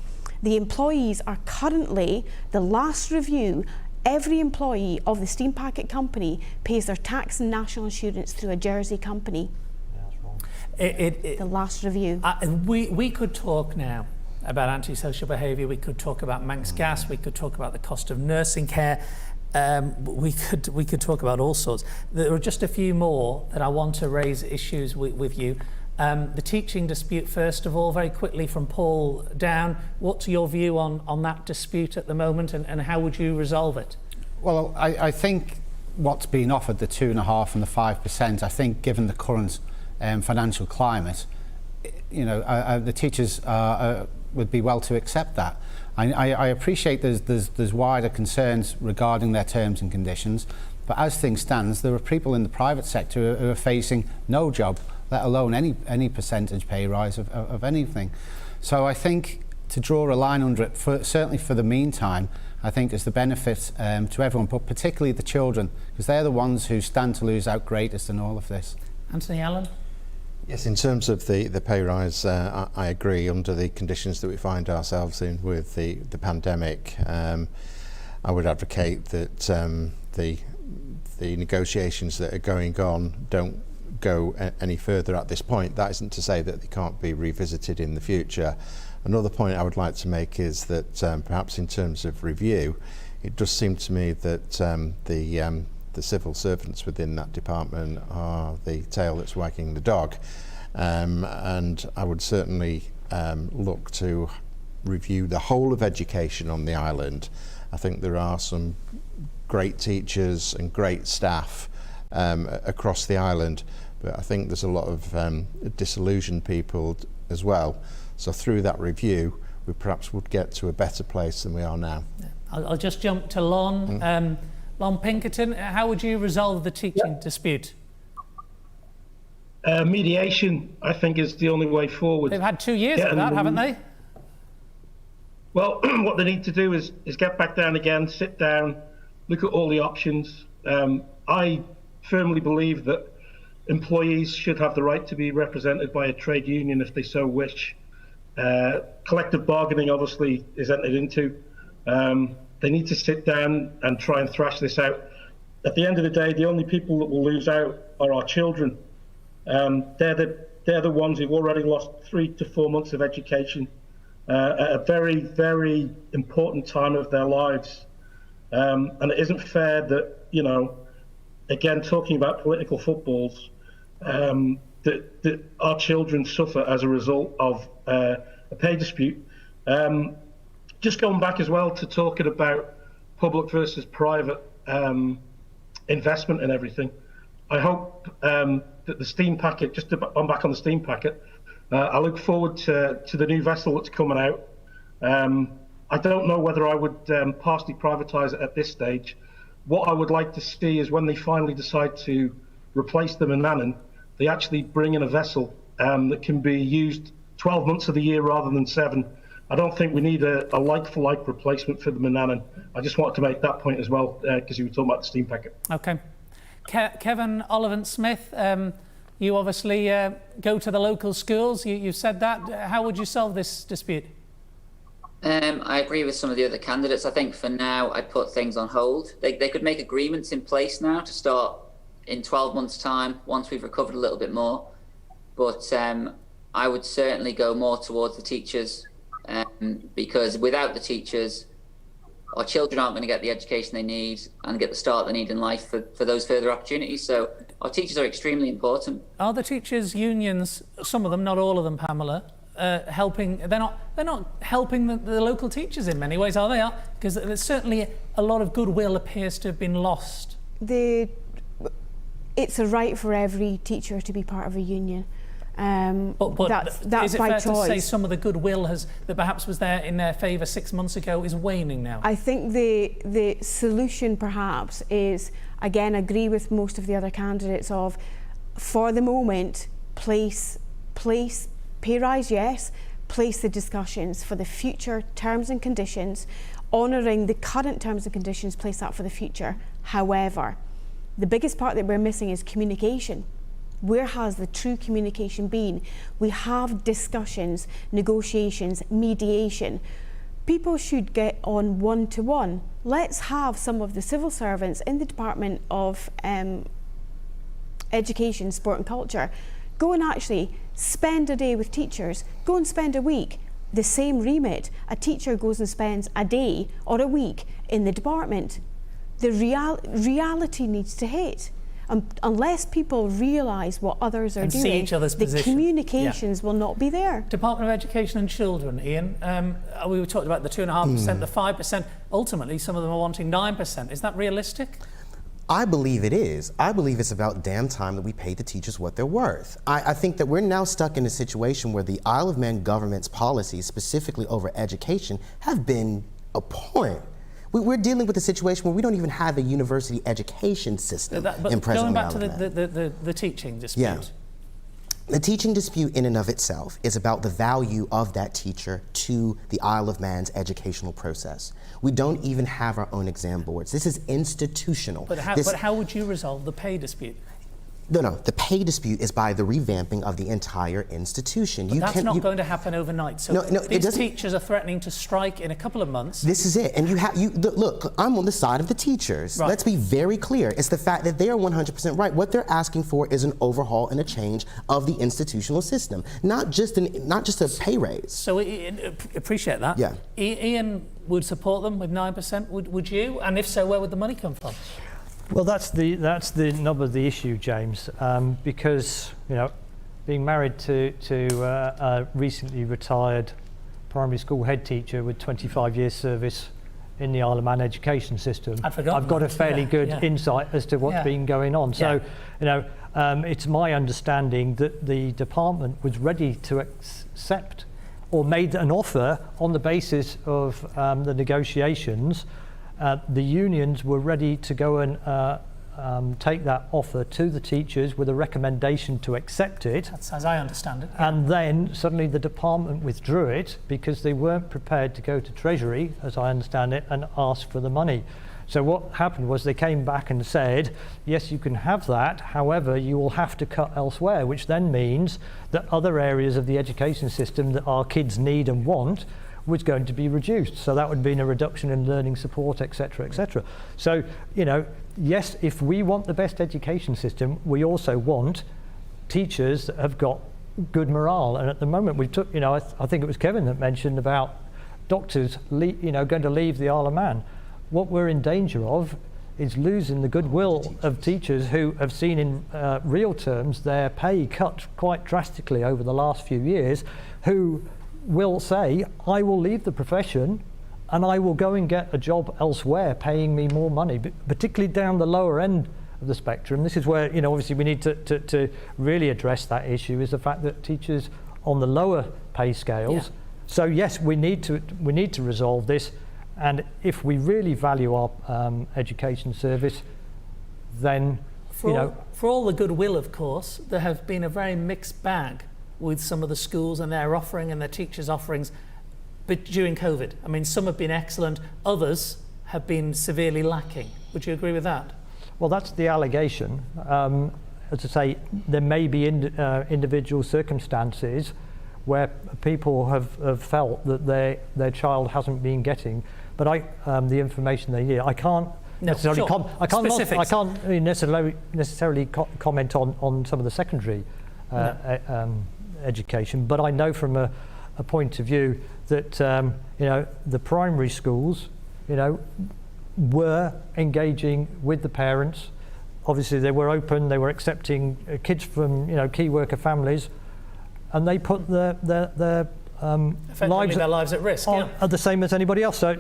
The employees are currently, the last review, every employee of the steam packet company pays their tax and national insurance through a Jersey company. The last review. We could talk now about antisocial behaviour, we could talk about Manx gas, we could talk about the cost of nursing care, we could talk about all sorts. There are just a few more that I want to raise issues with you. The teaching dispute, first of all, very quickly from Paul down. What's your view on that dispute at the moment, and how would you resolve it? Well, I think what's been offered, the 2.5% and the 5%, I think given the current financial climate, you know, the teachers would be well to accept that. I appreciate there's wider concerns regarding their terms and conditions, but as things stand, there are people in the private sector who are facing no job, let alone any percentage pay rise of anything. So I think to draw a line under it, certainly for the meantime, I think is the benefit to everyone, but particularly the children, because they're the ones who stand to lose out greatest in all of this. Anthony Allen? Yes, in terms of the pay rise, I agree. Under the conditions that we find ourselves in with the pandemic, I would advocate that the negotiations that are going on don't go any further at this point. That isn't to say that they can't be revisited in the future. Another point I would like to make is that perhaps in terms of review, it does seem to me that the civil servants within that department are the tail that's wagging the dog, and I would certainly look to review the whole of education on the island. I think there are some great teachers and great staff across the island, but I think there's a lot of disillusioned people as well. So through that review, we perhaps would get to a better place than we are now. I'll just jump to Lon. Lon Pinkerton, how would you resolve the teaching dispute? Mediation, I think, is the only way forward. They've had 2 years for that, haven't they? Well, what they need to do is get back down again, sit down, look at all the options. I firmly believe that employees should have the right to be represented by a trade union if they so wish. Collective bargaining obviously is entered into. They need to sit down and try and thrash this out. At the end of the day, the only people that will lose out are our children. They're the ones who've already lost 3 to 4 months of education at a very, very important time of their lives. And it isn't fair that, you know, again, talking about political footballs, that our children suffer as a result of a pay dispute. Just going back as well to talking about public versus private investment and everything, I hope that the steam packet, I'm back on the steam packet, I look forward to the new vessel that's coming out. I don't know whether I would partially privatise it at this stage. What I would like to see is when they finally decide to replace the Manannan, they actually bring in a vessel that can be used 12 months of the year rather than 7. I don't think we need a like-for-like replacement for the Manannan. I just wanted to make that point as well, because you were talking about the steam packet. Okay. Kevin Oliphant-Smith, you obviously go to the local schools. You've said that. How would you solve this dispute? I agree with some of the other candidates. I think for now, I'd put things on hold. They could make agreements in place now to start in 12 months' time, once we've recovered a little bit more. But I would certainly go more towards the teachers, because without the teachers, our children aren't going to get the education they need and get the start they need in life for those further opportunities. So our teachers are extremely important. Are the teachers' unions, some of them, not all of them, Pamela, helping? They're not helping the local teachers in many ways, are they? Because there's certainly a lot of goodwill appears to have been lost. It's a right for every teacher to be part of a union. But that's is it by fair choice. to say some of the goodwill that perhaps was there in their favour 6 months ago is waning now? I think the solution perhaps is, again, agree with most of the other candidates of, for the moment, place pay rise, yes, place the discussions for the future terms and conditions, honouring the current terms and conditions, place that for the future. However, the biggest part that we're missing is communication. Where has the true communication been? We have discussions, negotiations, mediation. People should get on one-to-one. Let's have some of the civil servants in the Department of Education, Sport and Culture go and actually spend a day with teachers, go and spend a week. The same remit, a teacher goes and spends a day or a week in the department. The reality needs to hit. Unless people realise what others are doing, see each other's the position. communications will not be there. Department of Education and Children, Ian, we were talking about the 2.5%, the 5%. Ultimately, some of them are wanting 9%. Is that realistic? I believe it is. I believe it's about damn time that we pay the teachers what they're worth. I think that we're now stuck in a situation where the Isle of Man government's policies, specifically over education, have been abhorrent. We're dealing with a situation where we don't even have a university education system in present Going back to Isle of Man. the teaching dispute. Yeah. The teaching dispute in and of itself is about the value of that teacher to the Isle of Man's educational process. We don't even have our own exam boards. This is institutional. But how would you resolve the pay dispute? No, the pay dispute is by the revamping of the entire institution. But that's not going to happen overnight. So these teachers are threatening to strike in a couple of months. This is it. And look, I'm on the side of the teachers. Right. Let's be very clear. It's the fact that they are 100% right. What they're asking for is an overhaul and a change of the institutional system, not just a pay raise. So appreciate that. Yeah. Ian would support them with 9%. Would you? And if so, where would the money come from? Well, that's the nub of the issue, James, because being married to a recently retired primary school head teacher with 25 years service in the Isle of Man education system, I've got a fairly good insight as to what's been going on. So, it's my understanding that the department was ready to accept or made an offer on the basis of the negotiations. The unions were ready to go and take that offer to the teachers with a recommendation to accept it. That's as I understand it. And then suddenly the department withdrew it because they weren't prepared to go to Treasury, as I understand it, and ask for the money. So what happened was they came back and said, yes, you can have that, however, you will have to cut elsewhere, which then means that other areas of the education system that our kids need and want was going to be reduced. So that would mean a reduction in learning support, etc., etc. So, yes, if we want the best education system, we also want teachers that have got good morale. And at the moment, we took, I think it was Kevin that mentioned about doctors, going to leave the Isle of Man. What we're in danger of is losing the goodwill of teachers who have seen in real terms their pay cut quite drastically over the last few years, who will say, I will leave the profession and I will go and get a job elsewhere paying me more money, particularly down the lower end of the spectrum. This is where, obviously we need to really address that issue, is the fact that teachers on the lower pay scales. So yes, we need to resolve this, and if we really value our education service, then for all the goodwill, of course, there have been a very mixed bag with some of the schools and their offering and their teachers' offerings, but during COVID. I mean, some have been excellent, others have been severely lacking. Would you agree with that? Well, that's the allegation. As I say, there may be individual circumstances where people have felt that their child hasn't been getting, but the information they need. I can't necessarily comment on some of the secondary education, but I know from a point of view that the primary schools were engaging with the parents. Obviously they were open, they were accepting kids from key worker families, and they put their lives at risk, are the same as anybody else. So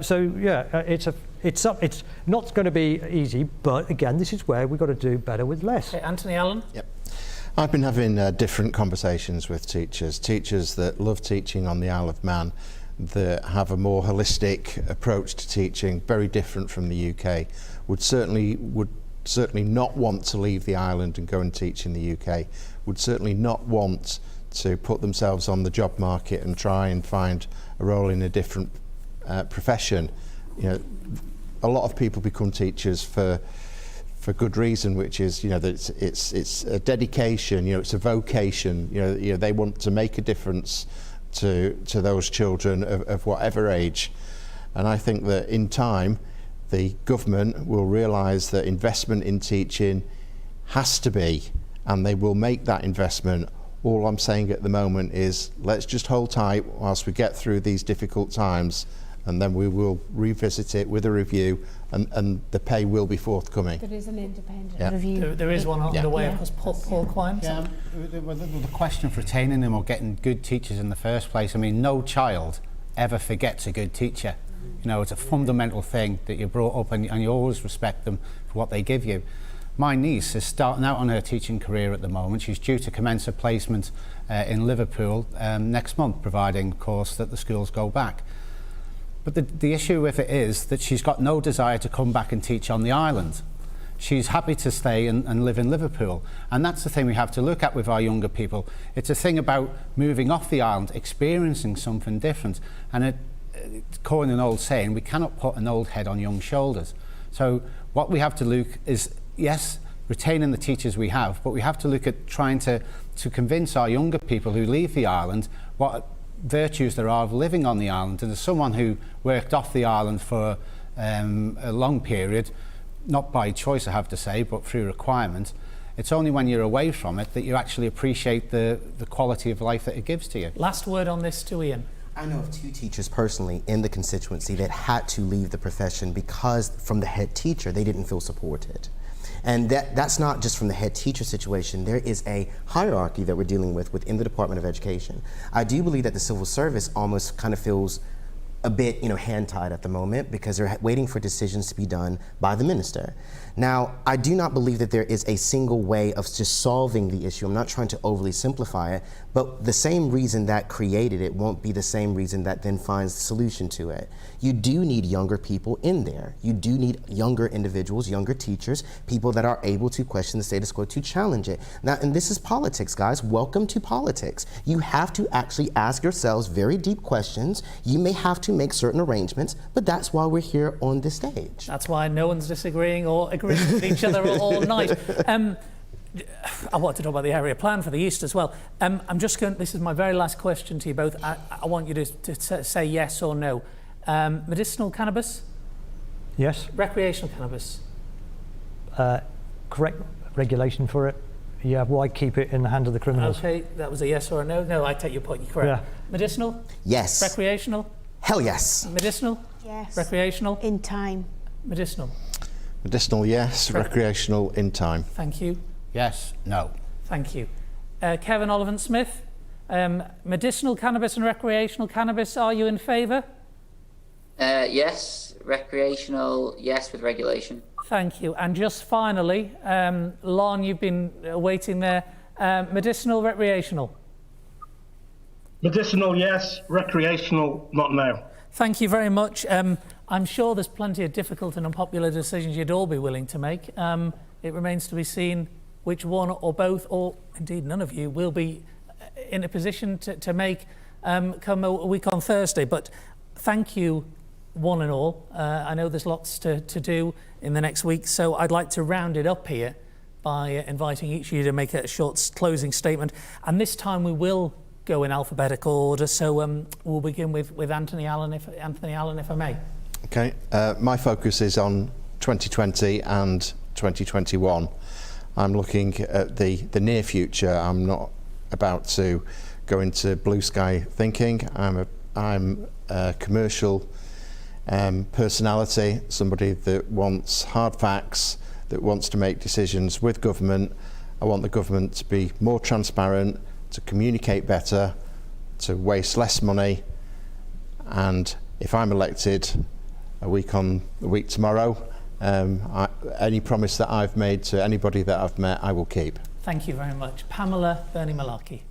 it's not going to be easy, but again, this is where we've got to do better with less. Okay, Anthony Allen. Yep. I've been having different conversations with teachers that love teaching on the Isle of Man, that have a more holistic approach to teaching, very different from the UK, would certainly not want to leave the island and go and teach in the UK, would certainly not want to put themselves on the job market and try and find a role in a different profession. A lot of people become teachers for good reason, which is that it's a dedication, it's a vocation. They want to make a difference to those children of whatever age, and I think that in time the government will realise that investment in teaching has to be, and they will make that investment. All I'm saying at the moment is let's just hold tight whilst we get through these difficult times, and then we will revisit it with a review, and the pay will be forthcoming. There is an independent review. There is one on the way, of course. Paul Quine? Yeah, the question of retaining them or getting good teachers in the first place, I mean, no child ever forgets a good teacher. It's a fundamental thing that you're brought up and you always respect them for what they give you. My niece is starting out on her teaching career at the moment. She's due to commence a placement in Liverpool next month, providing, of course, that the schools go back. But the issue with it is that she's got no desire to come back and teach on the island. She's happy to stay and live in Liverpool. And that's the thing we have to look at with our younger people. It's a thing about moving off the island, experiencing something different. And coin an old saying, we cannot put an old head on young shoulders. So what we have to look is, yes, retaining the teachers we have, but we have to look at trying to convince our younger people who leave the island what virtues there are of living on the island. And as someone who worked off the island for a long period, not by choice I have to say, but through requirement, it's only when you're away from it that you actually appreciate the quality of life that it gives to you. Last word on this to Ian. I know of 2 teachers personally in the constituency that had to leave the profession because from the head teacher, they didn't feel supported. And that's not just from the head teacher situation. There is a hierarchy that we're dealing with within the Department of Education. I do believe that the civil service almost kind of feels a bit, hand-tied at the moment because they're waiting for decisions to be done by the minister. Now, I do not believe that there is a single way of just solving the issue. I'm not trying to overly simplify it, but the same reason that created it won't be the same reason that then finds the solution to it. You do need younger people in there. You do need younger individuals, younger teachers, people that are able to question the status quo, to challenge it. Now, and this is politics, guys. Welcome to politics. You have to actually ask yourselves very deep questions. You may have to make certain arrangements, but that's why we're here on this stage. That's why no one's disagreeing or agreeing with each other all night. I want to talk about the area plan for the East as well. I'm just going, this is my very last question to you both. I want you to say yes or no. Medicinal cannabis? Yes. Recreational cannabis? Correct regulation for it. Yeah, why keep it in the hand of the criminals? Okay, that was a yes or a no. No, I take your point, you're correct. Yeah. Medicinal? Yes. Recreational? Hell yes. Medicinal? Yes. Recreational? In time. Medicinal? Medicinal, yes. Recreational, in time. Thank you. Yes, no. Thank you. Kevin Oliphant-Smith, medicinal cannabis and recreational cannabis, are you in favour? Yes. Recreational, yes, with regulation. Thank you. And just finally, Lon, you've been waiting there. Medicinal, recreational? Medicinal, yes. Recreational, not now. Thank you very much. I'm sure there's plenty of difficult and unpopular decisions you'd all be willing to make. It remains to be seen which one or both, or indeed none of you, will be in a position to make come a week on Thursday. But thank you, one and all. I know there's lots to do in the next week, so I'd like to round it up here by inviting each of you to make a short closing statement. And this time we will go in alphabetical order, so we'll begin with Anthony Allen, if I may. Okay, my focus is on 2020 and 2021. I'm looking at the near future. I'm not about to go into blue sky thinking. I'm a commercial personality, somebody that wants hard facts, that wants to make decisions with government. I want the government to be more transparent, to communicate better, to waste less money, and if I'm elected a week tomorrow, any promise that I've made to anybody that I've met, I will keep. Thank you very much. Pamela Birnie-Malarkey.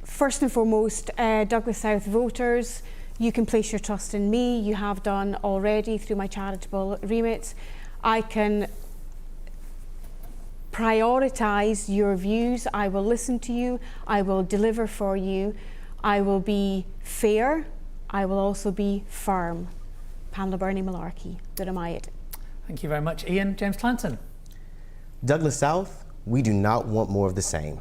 First and foremost, Douglas South voters, you can place your trust in me. You have done already through my charitable remit. I can prioritise your views. I will listen to you. I will deliver for you. I will be fair. I will also be firm. Pamela Birnie-Malarkey, good am I it. Thank you very much. Ian James Clanton. Douglas South, we do not want more of the same.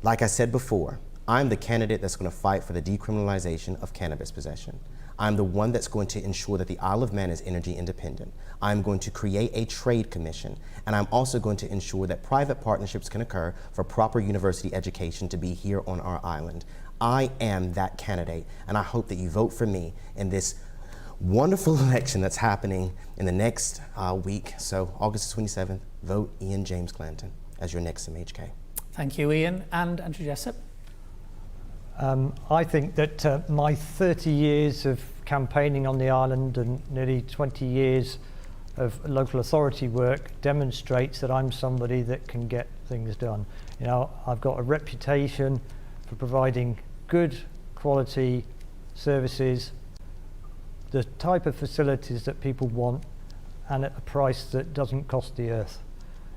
Like I said before, I'm the candidate that's going to fight for the decriminalization of cannabis possession. I'm the one that's going to ensure that the Isle of Man is energy independent. I'm going to create a trade commission, and I'm also going to ensure that private partnerships can occur for proper university education to be here on our island. I am that candidate, and I hope that you vote for me in this wonderful election that's happening in the next week. So August 27th, vote Ian James Clanton as your next MHK. Thank you, Ian. And Andrew Jessopp. I think that my 30 years of campaigning on the island and nearly 20 years of local authority work demonstrates that I'm somebody that can get things done. You know, I've got a reputation for providing good quality services, the type of facilities that people want, and at a price that doesn't cost the earth.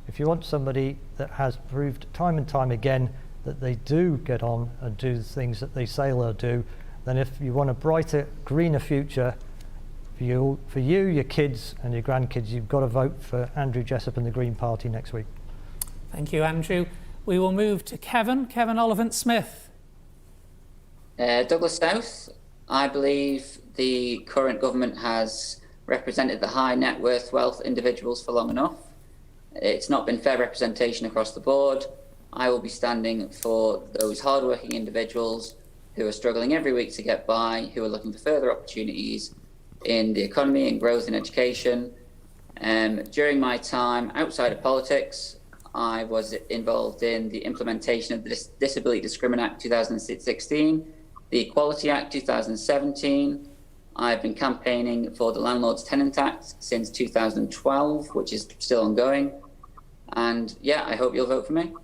If you want somebody that has proved time and time again that they do get on and do the things that they say they'll do, then if you want a brighter, greener future for you, your kids and your grandkids, you've got to vote for Andrew Jessopp and the Green Party next week. Thank you, Andrew. We will move to Kevin Oliphant-Smith. Douglas South, I believe the current government has represented the high net worth wealth individuals for long enough. It's not been fair representation across the board. I will be standing for those hardworking individuals who are struggling every week to get by, who are looking for further opportunities in the economy and growth in education. During my time outside of politics, I was involved in the implementation of the Disability Discrimination Act 2016, the Equality Act 2017. I've been campaigning for the Landlord's Tenant Act since 2012, which is still ongoing. And yeah, I hope you'll vote for me.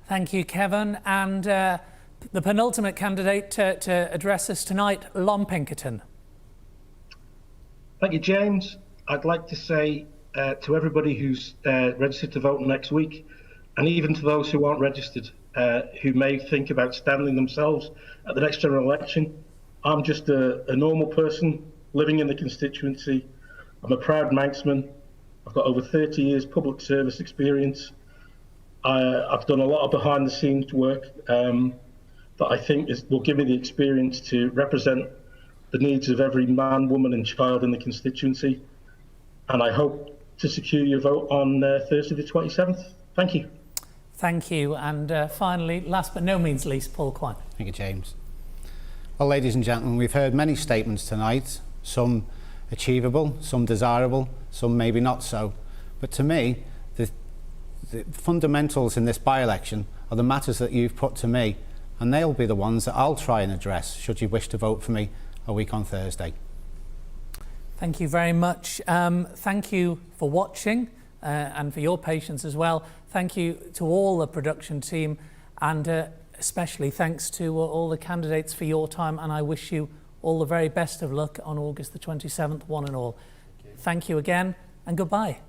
Thank you, Kevin. And the penultimate candidate to address us tonight, Lon Pinkerton. Thank you, James. I'd like to say to everybody who's registered to vote next week, and even to those who aren't registered, who may think about standing themselves at the next general election, I'm just a normal person living in the constituency. I'm a proud Manxman. I've got over 30 years public service experience. I've done a lot of behind the scenes work that I think will give me the experience to represent the needs of every man, woman and child in the constituency. And I hope to secure your vote on Thursday the 27th. Thank you. Thank you. And finally, last but no means least, Paul Quine. Thank you, James. Well, ladies and gentlemen, we've heard many statements tonight, some achievable, some desirable, some maybe not so. But to me, the fundamentals in this by-election are the matters that you've put to me, and they'll be the ones that I'll try and address should you wish to vote for me a week on Thursday. Thank you very much. Thank you for watching and for your patience as well. Thank you to all the production team, and especially thanks to all the candidates for your time, and I wish you all the very best of luck on August the 27th, one and all. Thank you again, and goodbye.